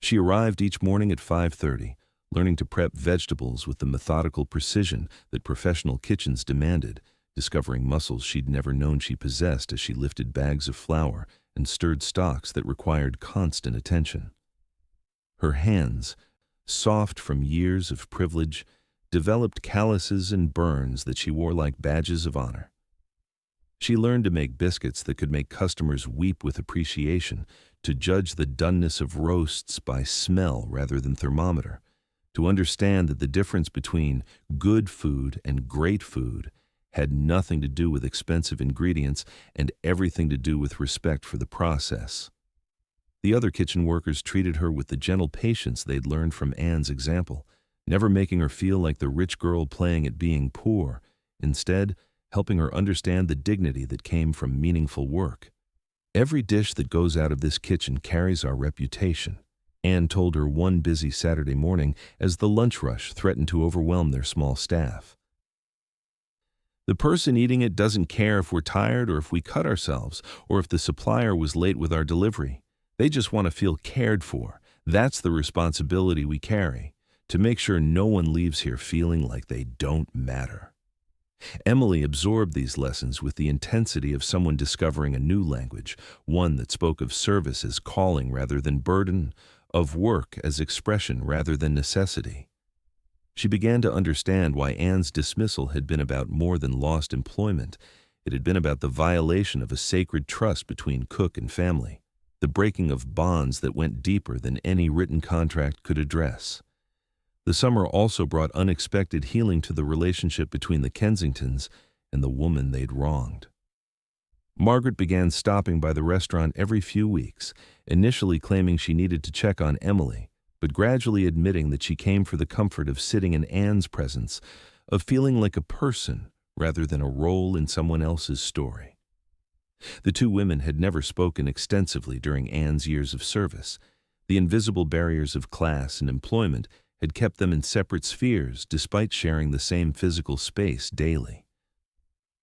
She arrived each morning at 5:30, learning to prep vegetables with the methodical precision that professional kitchens demanded, discovering muscles she'd never known she possessed as she lifted bags of flour and stirred stocks that required constant attention. Her hands, soft from years of privilege, developed calluses and burns that she wore like badges of honor. She learned to make biscuits that could make customers weep with appreciation, to judge the doneness of roasts by smell rather than thermometer, to understand that the difference between good food and great food had nothing to do with expensive ingredients and everything to do with respect for the process. The other kitchen workers treated her with the gentle patience they'd learned from Anne's example, never making her feel like the rich girl playing at being poor, instead helping her understand the dignity that came from meaningful work. Every dish that goes out of this kitchen carries our reputation, Anne told her one busy Saturday morning as the lunch rush threatened to overwhelm their small staff. The person eating it doesn't care if we're tired or if we cut ourselves or if the supplier was late with our delivery. They just want to feel cared for. That's the responsibility we carry, to make sure no one leaves here feeling like they don't matter. Emily absorbed these lessons with the intensity of someone discovering a new language, one that spoke of service as calling rather than burden, of work as expression rather than necessity. She began to understand why Anne's dismissal had been about more than lost employment. It had been about the violation of a sacred trust between cook and family, the breaking of bonds that went deeper than any written contract could address. The summer also brought unexpected healing to the relationship between the Kensingtons and the woman they'd wronged. Margaret began stopping by the restaurant every few weeks, initially claiming she needed to check on Emily, but gradually admitting that she came for the comfort of sitting in Anne's presence, of feeling like a person rather than a role in someone else's story. The two women had never spoken extensively during Anne's years of service. The invisible barriers of class and employment had kept them in separate spheres despite sharing the same physical space daily.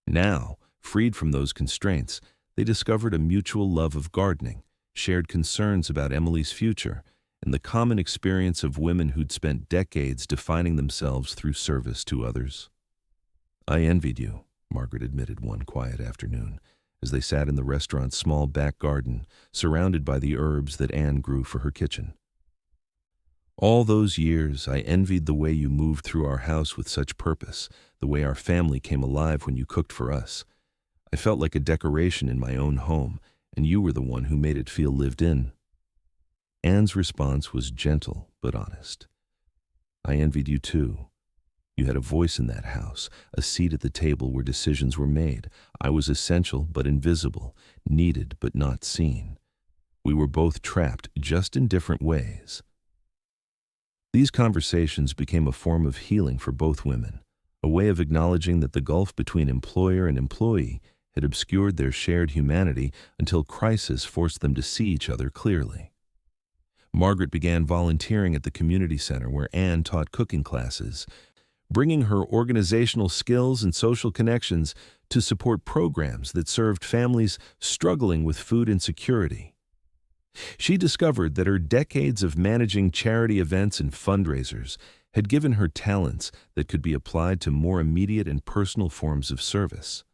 Now, freed from those constraints, they discovered a mutual love of gardening, shared concerns about Emily's future, and the common experience of women who'd spent decades defining themselves through service to others. "I envied you," Margaret admitted one quiet afternoon, as they sat in the restaurant's small back garden, surrounded by the herbs that Anne grew for her kitchen. "All those years, I envied the way you moved through our house with such purpose, the way our family came alive when you cooked for us. I felt like a decoration in my own home, and you were the one who made it feel lived in." Anne's response was gentle but honest. "I envied you too. You had a voice in that house, a seat at the table where decisions were made. I was essential but invisible, needed but not seen. We were both trapped, just in different ways." These conversations became a form of healing for both women, a way of acknowledging that the gulf between employer and employee had obscured their shared humanity until crisis forced them to see each other clearly. Margaret began volunteering at the community center where Anne taught cooking classes, bringing her organizational skills and social connections to support programs that served families struggling with food insecurity. She discovered that her decades of managing charity events and fundraisers had given her talents that could be applied to more immediate and personal forms of service.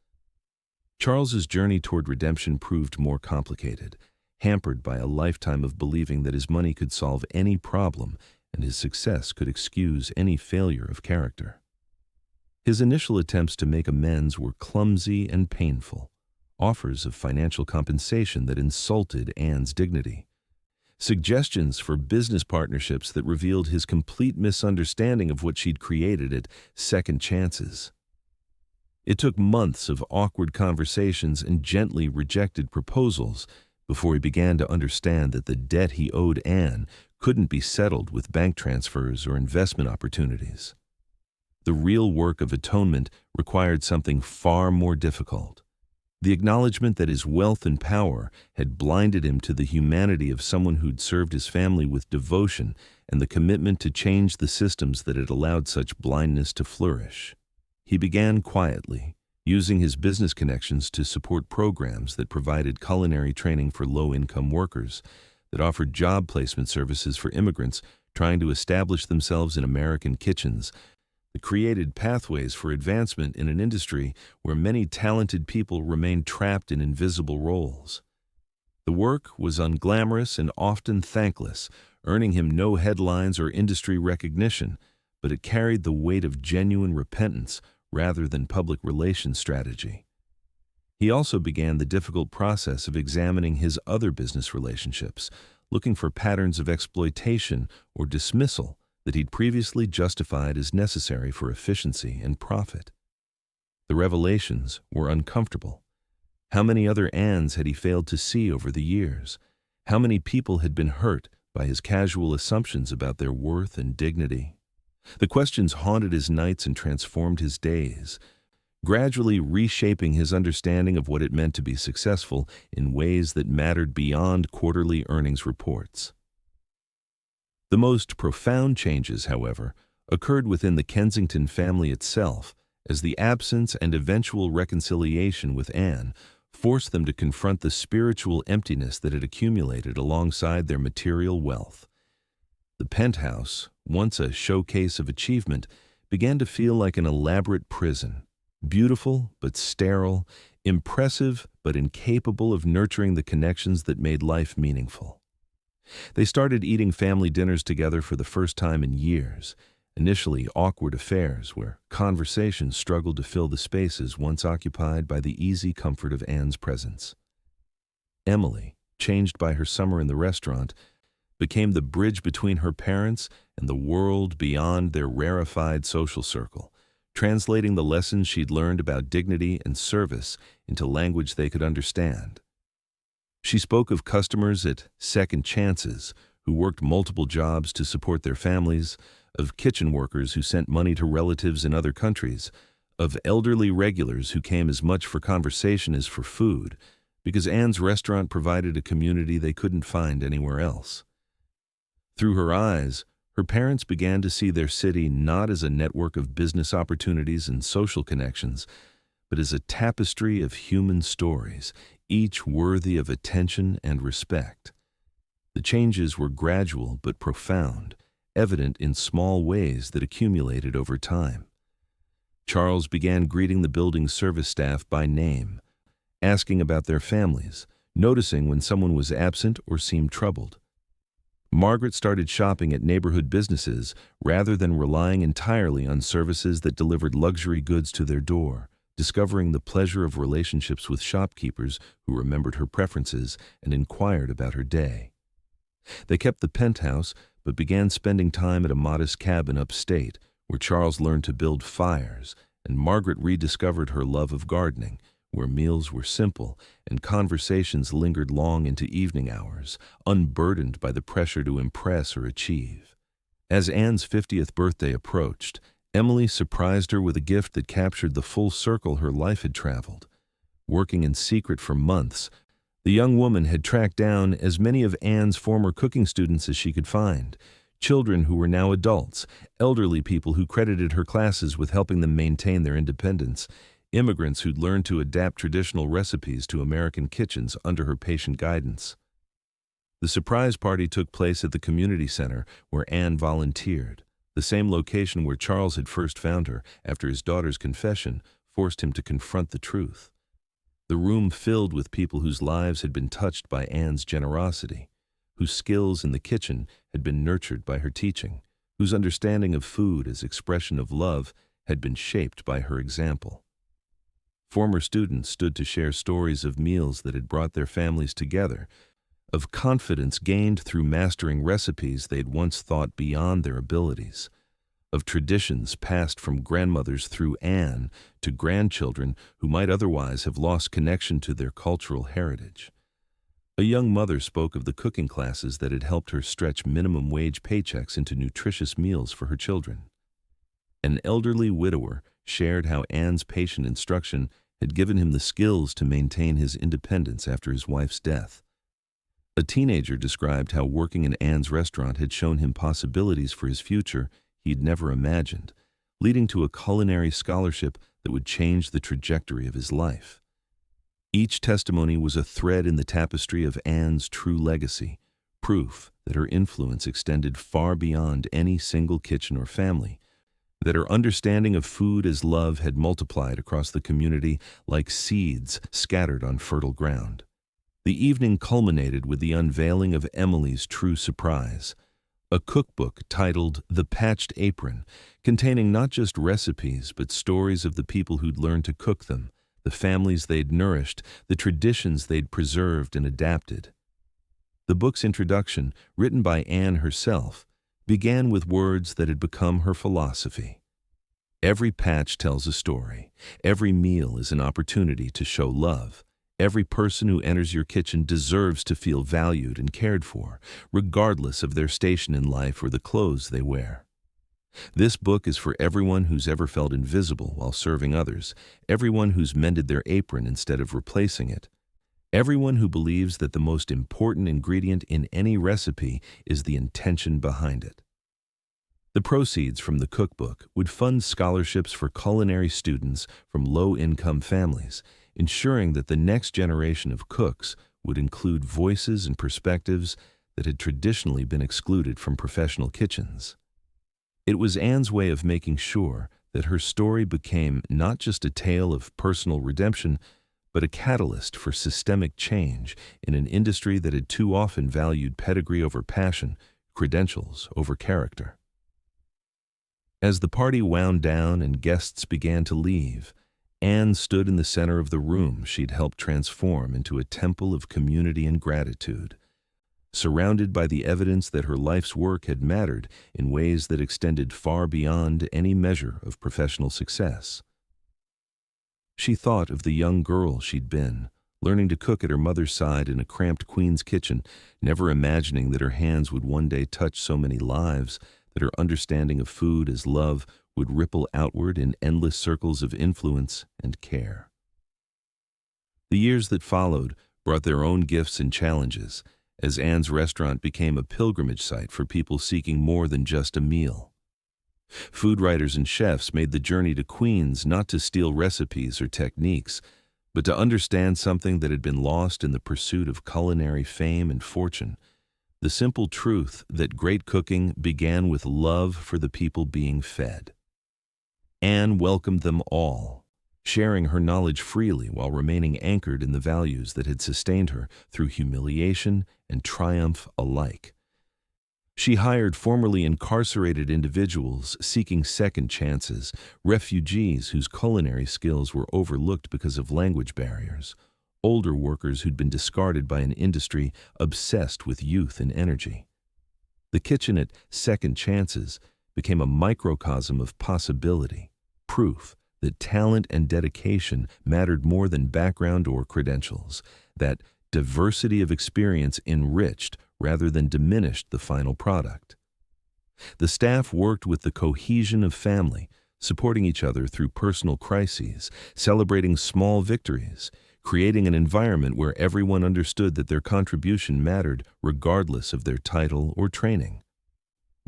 Charles's journey toward redemption proved more complicated, hampered by a lifetime of believing that his money could solve any problem and his success could excuse any failure of character. His initial attempts to make amends were clumsy and painful, offers of financial compensation that insulted Anne's dignity, suggestions for business partnerships that revealed his complete misunderstanding of what she'd created at second chances. It took months of awkward conversations and gently rejected proposals before he began to understand that the debt he owed Anne couldn't be settled with bank transfers or investment opportunities. The real work of atonement required something far more difficult: the acknowledgement that his wealth and power had blinded him to the humanity of someone who'd served his family with devotion, and the commitment to change the systems that had allowed such blindness to flourish. He began quietly, using his business connections to support programs that provided culinary training for low-income workers, that offered job placement services for immigrants trying to establish themselves in American kitchens, that created pathways for advancement in an industry where many talented people remained trapped in invisible roles. The work was unglamorous and often thankless, earning him no headlines or industry recognition, but it carried the weight of genuine repentance rather than public relations strategy. He also began the difficult process of examining his other business relationships, looking for patterns of exploitation or dismissal that he'd previously justified as necessary for efficiency and profit. The revelations were uncomfortable. How many other Annes had he failed to see over the years? How many people had been hurt by his casual assumptions about their worth and dignity? The questions haunted his nights and transformed his days, gradually reshaping his understanding of what it meant to be successful in ways that mattered beyond quarterly earnings reports. The most profound changes, however, occurred within the Kensington family itself, as the absence and eventual reconciliation with Anne forced them to confront the spiritual emptiness that had accumulated alongside their material wealth. The penthouse, once a showcase of achievement, began to feel like an elaborate prison, beautiful but sterile, impressive but incapable of nurturing the connections that made life meaningful. They started eating family dinners together for the first time in years, initially awkward affairs where conversations struggled to fill the spaces once occupied by the easy comfort of Anne's presence. Emily, changed by her summer in the restaurant, became the bridge between her parents and the world beyond their rarefied social circle, translating the lessons she'd learned about dignity and service into language they could understand. She spoke of customers at second chances who worked multiple jobs to support their families, of kitchen workers who sent money to relatives in other countries, of elderly regulars who came as much for conversation as for food, because Anne's restaurant provided a community they couldn't find anywhere else. Through her eyes, her parents began to see their city not as a network of business opportunities and social connections, but as a tapestry of human stories, each worthy of attention and respect. The changes were gradual but profound, evident in small ways that accumulated over time. Charles began greeting the building's service staff by name, asking about their families, noticing when someone was absent or seemed troubled. Margaret started shopping at neighborhood businesses rather than relying entirely on services that delivered luxury goods to their door, discovering the pleasure of relationships with shopkeepers who remembered her preferences and inquired about her day. They kept the penthouse, but began spending time at a modest cabin upstate, where Charles learned to build fires, and Margaret rediscovered her love of gardening, where meals were simple and conversations lingered long into evening hours, unburdened by the pressure to impress or achieve. As Anne's 50th birthday approached, Emily surprised her with a gift that captured the full circle her life had traveled. Working in secret for months, the young woman had tracked down as many of Anne's former cooking students as she could find, children who were now adults, elderly people who credited her classes with helping them maintain their independence, immigrants who'd learned to adapt traditional recipes to American kitchens under her patient guidance. The surprise party took place at the community center where Anne volunteered, the same location where Charles had first found her after his daughter's confession forced him to confront the truth. The room filled with people whose lives had been touched by Anne's generosity, whose skills in the kitchen had been nurtured by her teaching, whose understanding of food as expression of love had been shaped by her example. Former students stood to share stories of meals that had brought their families together, of confidence gained through mastering recipes they'd once thought beyond their abilities, of traditions passed from grandmothers through Anne to grandchildren who might otherwise have lost connection to their cultural heritage. A young mother spoke of the cooking classes that had helped her stretch minimum wage paychecks into nutritious meals for her children. An elderly widower shared how Anne's patient instruction had given him the skills to maintain his independence after his wife's death. A teenager described how working in Anne's restaurant had shown him possibilities for his future he'd never imagined, leading to a culinary scholarship that would change the trajectory of his life. Each testimony was a thread in the tapestry of Anne's true legacy, proof that her influence extended far beyond any single kitchen or family, that her understanding of food as love had multiplied across the community like seeds scattered on fertile ground. The evening culminated with the unveiling of Emily's true surprise, a cookbook titled The Patched Apron, containing not just recipes but stories of the people who'd learned to cook them, the families they'd nourished, the traditions they'd preserved and adapted. The book's introduction, written by Anne herself, began with words that had become her philosophy. Every patch tells a story. Every meal is an opportunity to show love. Every person who enters your kitchen deserves to feel valued and cared for, regardless of their station in life or the clothes they wear. This book is for everyone who's ever felt invisible while serving others, everyone who's mended their apron instead of replacing it, everyone who believes that the most important ingredient in any recipe is the intention behind it. The proceeds from the cookbook would fund scholarships for culinary students from low-income families, ensuring that the next generation of cooks would include voices and perspectives that had traditionally been excluded from professional kitchens. It was Anne's way of making sure that her story became not just a tale of personal redemption, but a catalyst for systemic change in an industry that had too often valued pedigree over passion, credentials over character. As the party wound down and guests began to leave, Anne stood in the center of the room she'd helped transform into a temple of community and gratitude, surrounded by the evidence that her life's work had mattered in ways that extended far beyond any measure of professional success. She thought of the young girl she'd been, learning to cook at her mother's side in a cramped Queen's kitchen, never imagining that her hands would one day touch so many lives, that her understanding of food as love would ripple outward in endless circles of influence and care. The years that followed brought their own gifts and challenges, as Anne's restaurant became a pilgrimage site for people seeking more than just a meal. Food writers and chefs made the journey to Queens not to steal recipes or techniques, but to understand something that had been lost in the pursuit of culinary fame and fortune: the simple truth that great cooking began with love for the people being fed. Anne welcomed them all, sharing her knowledge freely while remaining anchored in the values that had sustained her through humiliation and triumph alike. She hired formerly incarcerated individuals seeking second chances, refugees whose culinary skills were overlooked because of language barriers, older workers who'd been discarded by an industry obsessed with youth and energy. The kitchen at Second Chances became a microcosm of possibility, proof that talent and dedication mattered more than background or credentials, that diversity of experience enriched rather than diminished the final product. The staff worked with the cohesion of family, supporting each other through personal crises, celebrating small victories, creating an environment where everyone understood that their contribution mattered regardless of their title or training.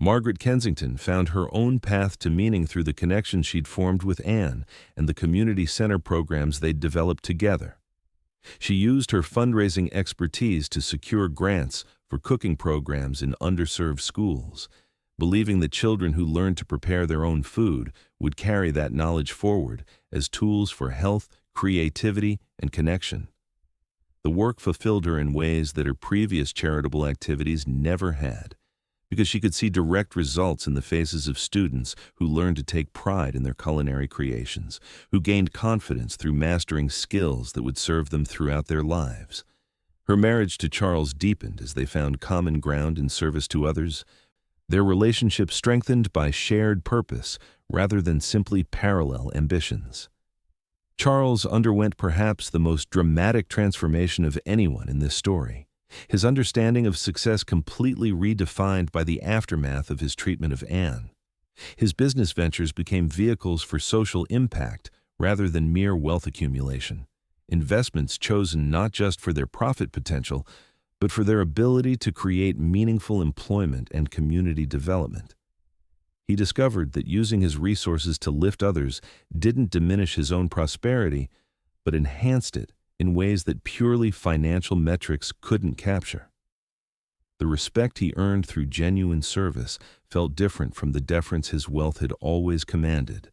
Margaret Kensington found her own path to meaning through the connection she'd formed with Anne and the community center programs they'd developed together. She used her fundraising expertise to secure grants for cooking programs in underserved schools, believing that children who learned to prepare their own food would carry that knowledge forward as tools for health, creativity, and connection. The work fulfilled her in ways that her previous charitable activities never had, because she could see direct results in the faces of students who learned to take pride in their culinary creations, who gained confidence through mastering skills that would serve them throughout their lives. Her marriage to Charles deepened as they found common ground in service to others, their relationship strengthened by shared purpose rather than simply parallel ambitions. Charles underwent perhaps the most dramatic transformation of anyone in this story, his understanding of success completely redefined by the aftermath of his treatment of Anne. His business ventures became vehicles for social impact rather than mere wealth accumulation, investments chosen not just for their profit potential, but for their ability to create meaningful employment and community development. He discovered that using his resources to lift others didn't diminish his own prosperity, but enhanced it in ways that purely financial metrics couldn't capture. The respect he earned through genuine service felt different from the deference his wealth had always commanded.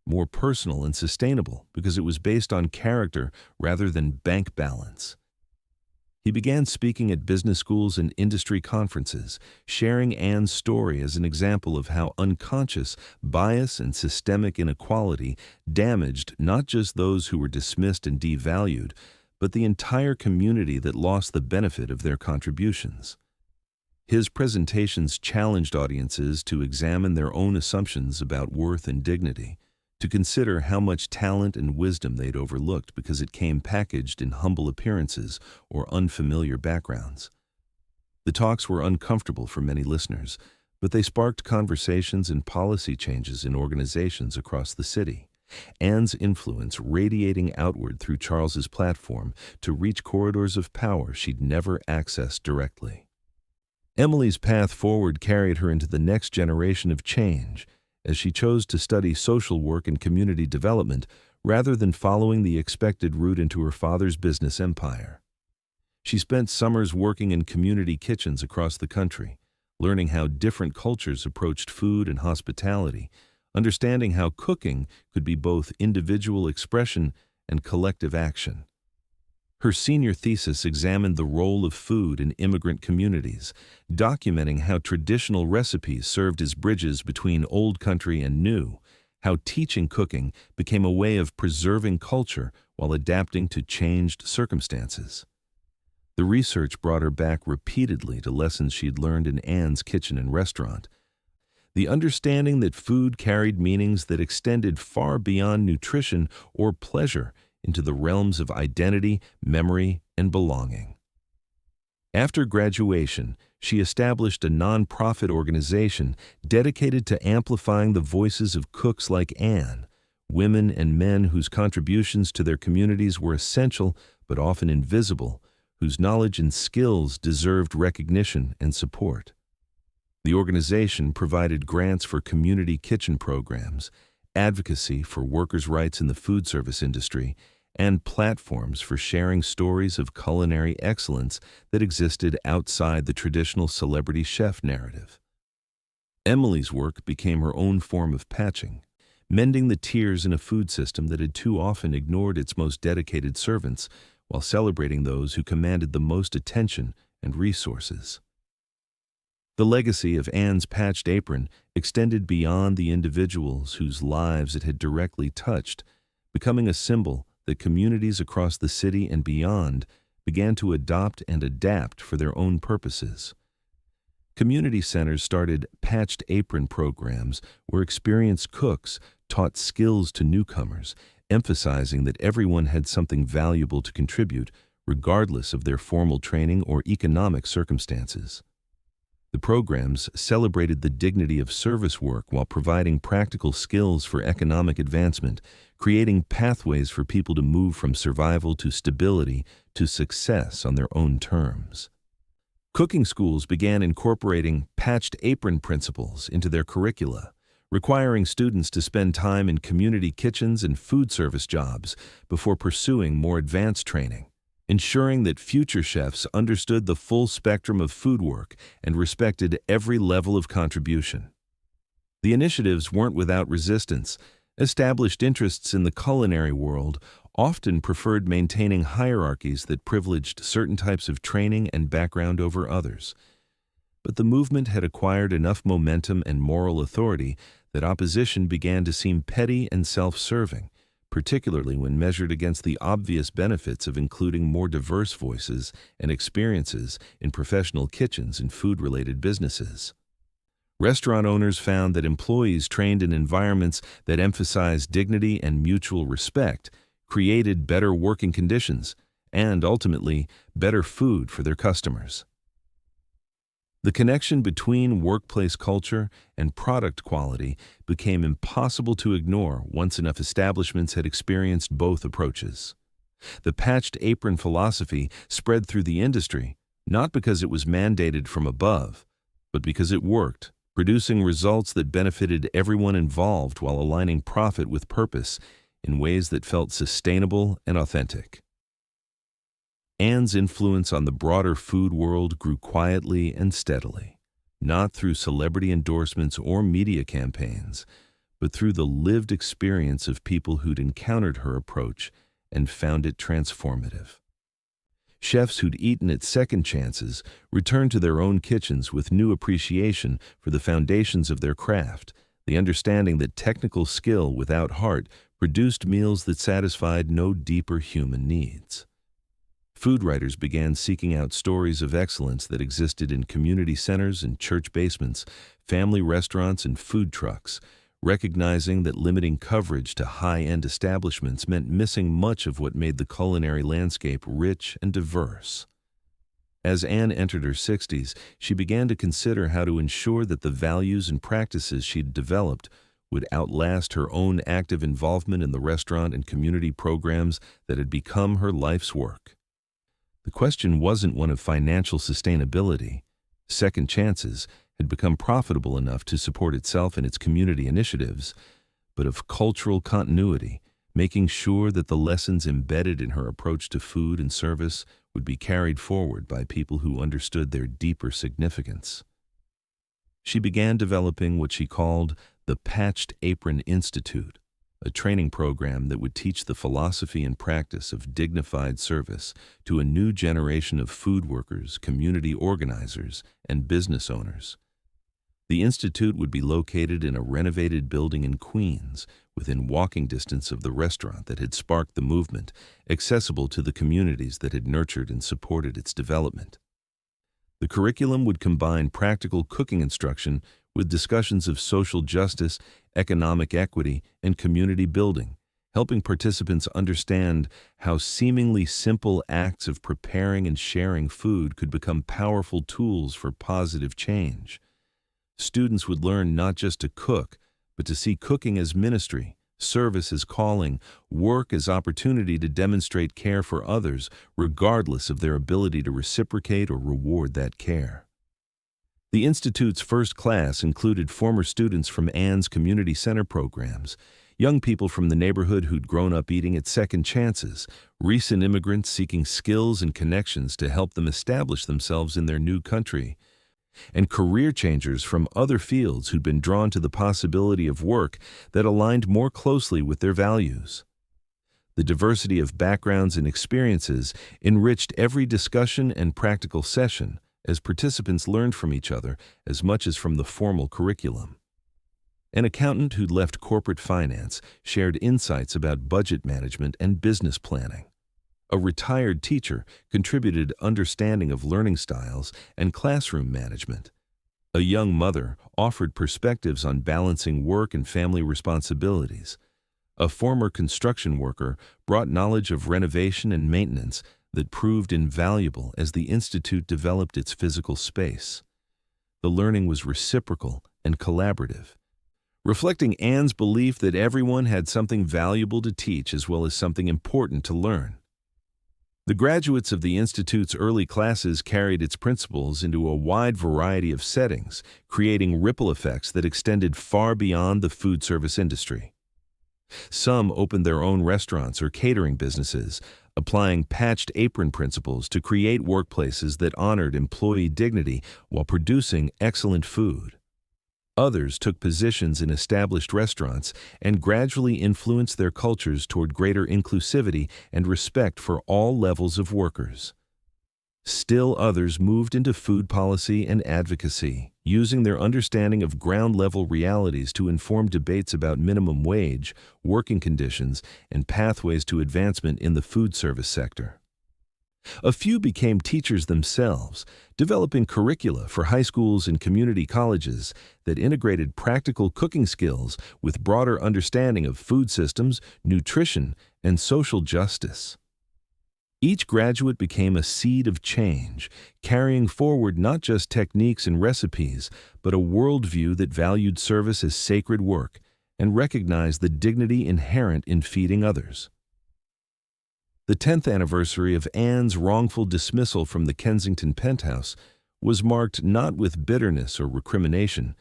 More personal and sustainable because it was based on character rather than bank balance. He began speaking at business schools and industry conferences, sharing Anne's story as an example of how unconscious bias and systemic inequality damaged not just those who were dismissed and devalued, but the entire community that lost the benefit of their contributions. His presentations challenged audiences to examine their own assumptions about worth and dignity, to consider how much talent and wisdom they'd overlooked because it came packaged in humble appearances or unfamiliar backgrounds. The talks were uncomfortable for many listeners, but they sparked conversations and policy changes in organizations across the city. Anne's influence radiating outward through Charles's platform to reach corridors of power she'd never accessed directly. Emily's path forward carried her into the next generation of change, as she chose to study social work and community development rather than following the expected route into her father's business empire. She spent summers working in community kitchens across the country, learning how different cultures approached food and hospitality, understanding how cooking could be both individual expression and collective action. Her senior thesis examined the role of food in immigrant communities, documenting how traditional recipes served as bridges between old country and new, how teaching cooking became a way of preserving culture while adapting to changed circumstances. The research brought her back repeatedly to lessons she'd learned in Anne's kitchen and restaurant. The understanding that food carried meanings that extended far beyond nutrition or pleasure into the realms of identity, memory, and belonging. After graduation, she established a nonprofit organization dedicated to amplifying the voices of cooks like Anne, women and men whose contributions to their communities were essential but often invisible, whose knowledge and skills deserved recognition and support. The organization provided grants for community kitchen programs, advocacy for workers' rights in the food service industry, and platforms for sharing stories of culinary excellence that existed outside the traditional celebrity chef narrative. Emily's work became her own form of patching, mending the tears in a food system that had too often ignored its most dedicated servants while celebrating those who commanded the most attention and resources. The legacy of Anne's patched apron extended beyond the individuals whose lives it had directly touched, becoming a symbol that communities across the city and beyond began to adopt and adapt for their own purposes. Community centers started patched apron programs where experienced cooks taught skills to newcomers, emphasizing that everyone had something valuable to contribute, regardless of their formal training or economic circumstances. The programs celebrated the dignity of service work while providing practical skills for economic advancement, creating pathways for people to move from survival to stability to success on their own terms. Cooking schools began incorporating patched apron principles into their curricula, requiring students to spend time in community kitchens and food service jobs before pursuing more advanced training, ensuring that future chefs understood the full spectrum of food work and respected every level of contribution. The initiatives weren't without resistance. Established interests in the culinary world often preferred maintaining hierarchies that privileged certain types of training and background over others. But the movement had acquired enough momentum and moral authority that opposition began to seem petty and self-serving, particularly when measured against the obvious benefits of including more diverse voices and experiences in professional kitchens and food-related businesses. Restaurant owners found that employees trained in environments that emphasized dignity and mutual respect created better working conditions and, ultimately, better food for their customers. The connection between workplace culture and product quality became impossible to ignore once enough establishments had experienced both approaches. The patched apron philosophy spread through the industry, not because it was mandated from above, but because it worked, producing results that benefited everyone involved while aligning profit with purpose in ways that felt sustainable and authentic. Anne's influence on the broader food world grew quietly and steadily, not through celebrity endorsements or media campaigns, but through the lived experience of people who'd encountered her approach and found it transformative. Chefs who'd eaten at second chances returned to their own kitchens with new appreciation for the foundations of their craft, the understanding that technical skill without heart produced meals that satisfied no deeper human needs. Food writers began seeking out stories of excellence that existed in community centers and church basements, family restaurants and food trucks, recognizing that limiting coverage to high-end establishments meant missing much of what made the culinary landscape rich and diverse. As Anne entered her 60s, she began to consider how to ensure that the values and practices she'd developed would outlast her own active involvement in the restaurant and community programs that had become her life's work. The question wasn't one of financial sustainability. Second Chances had become profitable enough to support itself and its community initiatives, but of cultural continuity, making sure that the lessons embedded in her approach to food and service would be carried forward by people who understood their deeper significance. She began developing what she called the Patched Apron Institute, a training program that would teach the philosophy and practice of dignified service to a new generation of food workers, community organizers, and business owners. The institute would be located in a renovated building in Queens, within walking distance of the restaurant that had sparked the movement, accessible to the communities that had nurtured and supported its development. The curriculum would combine practical cooking instruction with discussions of social justice, economic equity, and community building, helping participants understand how seemingly simple acts of preparing and sharing food could become powerful tools for positive change. Students would learn not just to cook, but to see cooking as ministry, service as calling, work as opportunity to demonstrate care for others, regardless of their ability to reciprocate or reward that care. The Institute's first class included former students from Anne's community center programs, young people from the neighborhood who'd grown up eating at Second Chances, recent immigrants seeking skills and connections to help them establish themselves in their new country, and career changers from other fields who'd been drawn to the possibility of work that aligned more closely with their values. The diversity of backgrounds and experiences enriched every discussion and practical session as participants learned from each other as much as from the formal curriculum. An accountant who'd left corporate finance shared insights about budget management and business planning. A retired teacher contributed understanding of learning styles and classroom management. A young mother offered perspectives on balancing work and family responsibilities. A former construction worker brought knowledge of renovation and maintenance that proved invaluable as the Institute developed its physical space. The learning was reciprocal and collaborative, reflecting Anne's belief that everyone had something valuable to teach as well as something important to learn. The graduates of the Institute's early classes carried its principles into a wide variety of settings, creating ripple effects that extended far beyond the food service industry. Some opened their own restaurants or catering businesses, applying patched apron principles to create workplaces that honored employee dignity while producing excellent food. Others took positions in established restaurants and gradually influenced their cultures toward greater inclusivity and respect for all levels of workers. Still others moved into food policy and advocacy, using their understanding of ground-level realities to inform debates about minimum wage, working conditions, and pathways to advancement in the food service sector. A few became teachers themselves, developing curricula for high schools and community colleges that integrated practical cooking skills with broader understanding of food systems, nutrition, and social justice. Each graduate became a seed of change, carrying forward not just techniques and recipes, but a worldview that valued service as sacred work and recognized the dignity inherent in feeding others. The 10th anniversary of Anne's wrongful dismissal from the Kensington penthouse was marked not with bitterness or recrimination,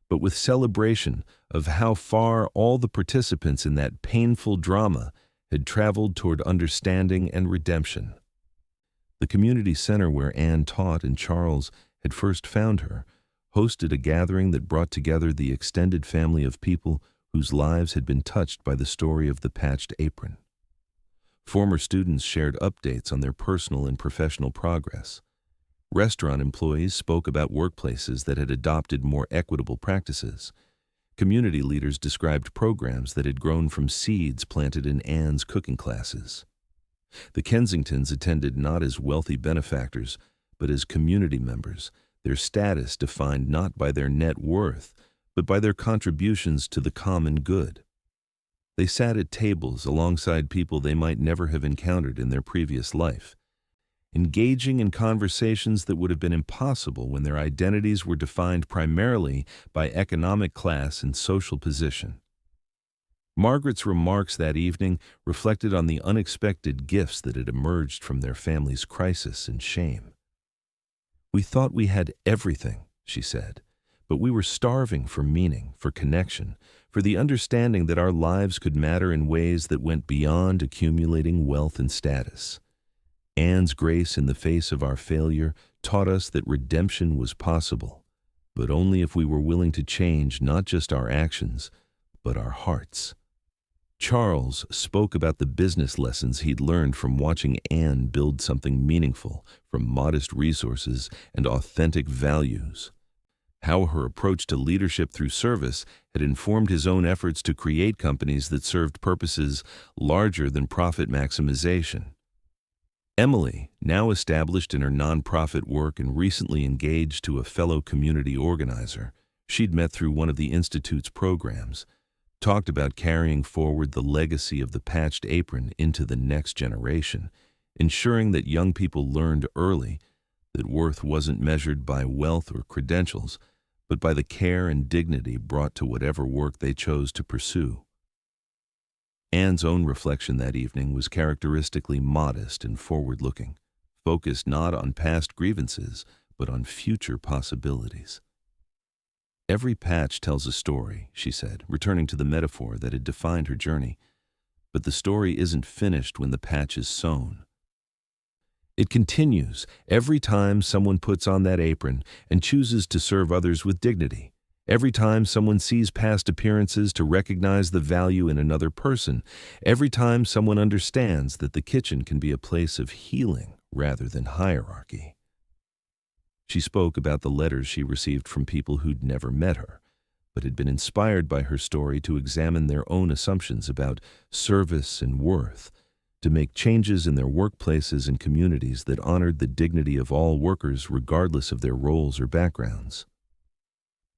but with celebration of how far all the participants in that painful drama had traveled toward understanding and redemption. The community center where Anne taught and Charles had first found her hosted a gathering that brought together the extended family of people whose lives had been touched by the story of the patched apron. Former students shared updates on their personal and professional progress. Restaurant employees spoke about workplaces that had adopted more equitable practices. Community leaders described programs that had grown from seeds planted in Anne's cooking classes. The Kensingtons attended not as wealthy benefactors, but as community members, their status defined not by their net worth, but by their contributions to the common good. They sat at tables alongside people they might never have encountered in their previous life. engaging in conversations that would have been impossible when their identities were defined primarily by economic class and social position. Margaret's remarks that evening reflected on the unexpected gifts that had emerged from their family's crisis and shame. "We thought we had everything," she said, "but we were starving for meaning, for connection, for the understanding that our lives could matter in ways that went beyond accumulating wealth and status. Anne's grace in the face of our failure taught us that redemption was possible, but only if we were willing to change not just our actions, but our hearts." Charles spoke about the business lessons he'd learned from watching Anne build something meaningful from modest resources and authentic values. How her approach to leadership through service had informed his own efforts to create companies that served purposes larger than profit maximization. Emily, now established in her nonprofit work and recently engaged to a fellow community organizer she'd met through one of the Institute's programs, talked about carrying forward the legacy of the patched apron into the next generation, ensuring that young people learned early that worth wasn't measured by wealth or credentials, but by the care and dignity brought to whatever work they chose to pursue. Anne's own reflection that evening was characteristically modest and forward-looking, focused not on past grievances, but on future possibilities. "Every patch tells a story," she said, returning to the metaphor that had defined her journey. "But the story isn't finished when the patch is sewn. It continues every time someone puts on that apron and chooses to serve others with dignity. Every time someone sees past appearances to recognize the value in another person. Every time someone understands that the kitchen can be a place of healing rather than hierarchy." She spoke about the letters she received from people who'd never met her, but had been inspired by her story to examine their own assumptions about service and worth, to make changes in their workplaces and communities that honored the dignity of all workers regardless of their roles or backgrounds.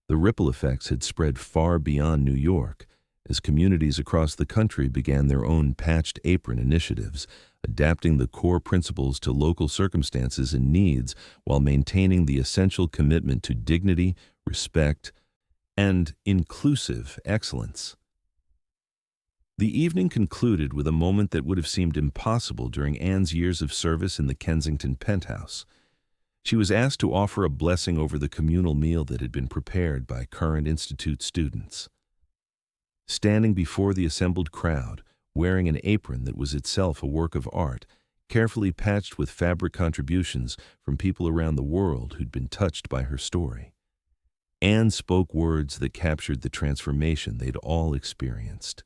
The ripple effects had spread far beyond New York, as communities across the country began their own patched apron initiatives, adapting the core principles to local circumstances and needs while maintaining the essential commitment to dignity, respect, and inclusive excellence. The evening concluded with a moment that would have seemed impossible during Anne's years of service in the Kensington penthouse. She was asked to offer a blessing over the communal meal that had been prepared by current Institute students. Standing before the assembled crowd, wearing an apron that was itself a work of art, carefully patched with fabric contributions from people around the world who'd been touched by her story, Anne spoke words that captured the transformation they'd all experienced.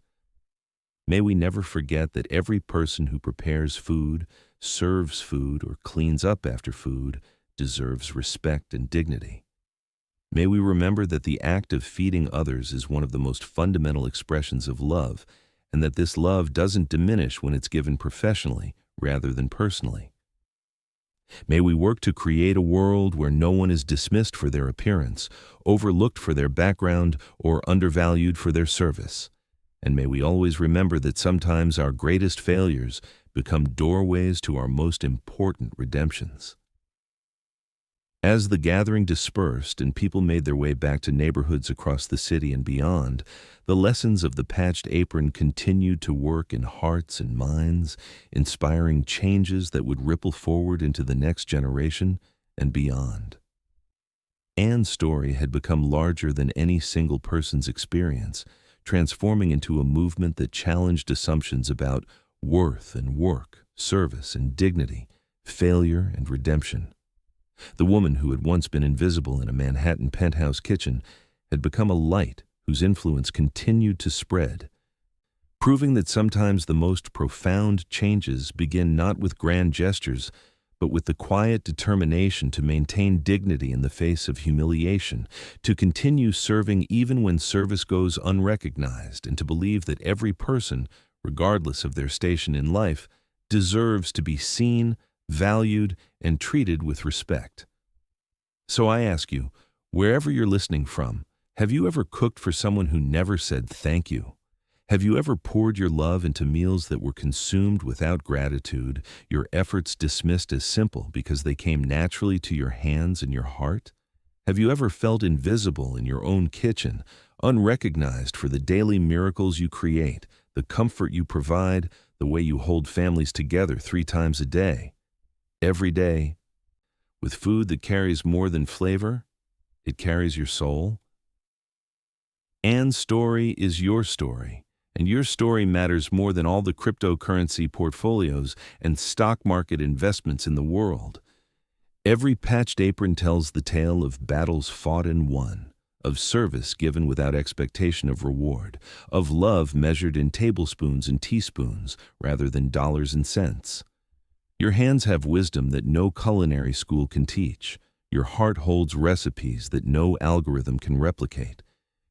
"May we never forget that every person who prepares food, serves food, or cleans up after food deserves respect and dignity. May we remember that the act of feeding others is one of the most fundamental expressions of love, and that this love doesn't diminish when it's given professionally rather than personally. May we work to create a world where no one is dismissed for their appearance, overlooked for their background, or undervalued for their service. And may we always remember that sometimes our greatest failures become doorways to our most important redemptions." As the gathering dispersed and people made their way back to neighborhoods across the city and beyond, the lessons of the patched apron continued to work in hearts and minds, inspiring changes that would ripple forward into the next generation and beyond. Anne's story had become larger than any single person's experience, transforming into a movement that challenged assumptions about worth and work, service and dignity, failure and redemption. The woman who had once been invisible in a Manhattan penthouse kitchen had become a light whose influence continued to spread, proving that sometimes the most profound changes begin not with grand gestures, but with the quiet determination to maintain dignity in the face of humiliation, to continue serving even when service goes unrecognized, and to believe that every person, regardless of their station in life, deserves to be seen, valued, and treated with respect. So I ask you, wherever you're listening from, have you ever cooked for someone who never said thank you? Have you ever poured your love into meals that were consumed without gratitude, your efforts dismissed as simple because they came naturally to your hands and your heart? Have you ever felt invisible in your own kitchen, unrecognized for the daily miracles you create, the comfort you provide, the way you hold families together 3 times a day? Every day, with food that carries more than flavor, it carries your soul. Anne's story is your story, and your story matters more than all the cryptocurrency portfolios and stock market investments in the world. Every patched apron tells the tale of battles fought and won, of service given without expectation of reward, of love measured in tablespoons and teaspoons rather than dollars and cents. Your hands have wisdom that no culinary school can teach. Your heart holds recipes that no algorithm can replicate.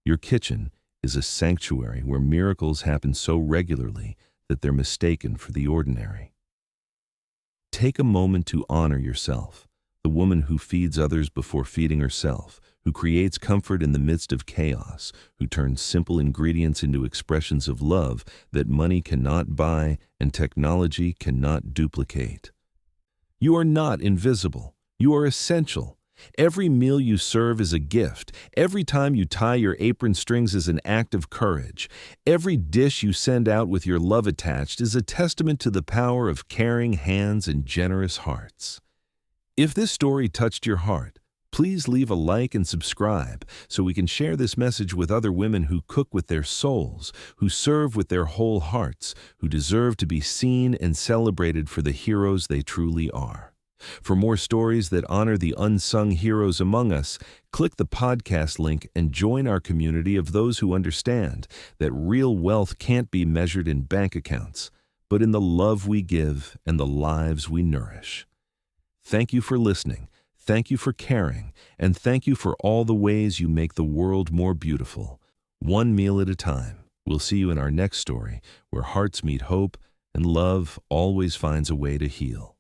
Your kitchen is a sanctuary where miracles happen so regularly that they're mistaken for the ordinary. Take a moment to honor yourself, the woman who feeds others before feeding herself, who creates comfort in the midst of chaos, who turns simple ingredients into expressions of love that money cannot buy and technology cannot duplicate. You are not invisible. You are essential. Every meal you serve is a gift. Every time you tie your apron strings is an act of courage. Every dish you send out with your love attached is a testament to the power of caring hands and generous hearts. If this story touched your heart, please leave a like and subscribe so we can share this message with other women who cook with their souls, who serve with their whole hearts, who deserve to be seen and celebrated for the heroes they truly are. For more stories that honor the unsung heroes among us, click the podcast link and join our community of those who understand that real wealth can't be measured in bank accounts, but in the love we give and the lives we nourish. Thank you for listening. Thank you for caring, and thank you for all the ways you make the world more beautiful. One meal at a time. We'll see you in our next story, where hearts meet hope and love always finds a way to heal.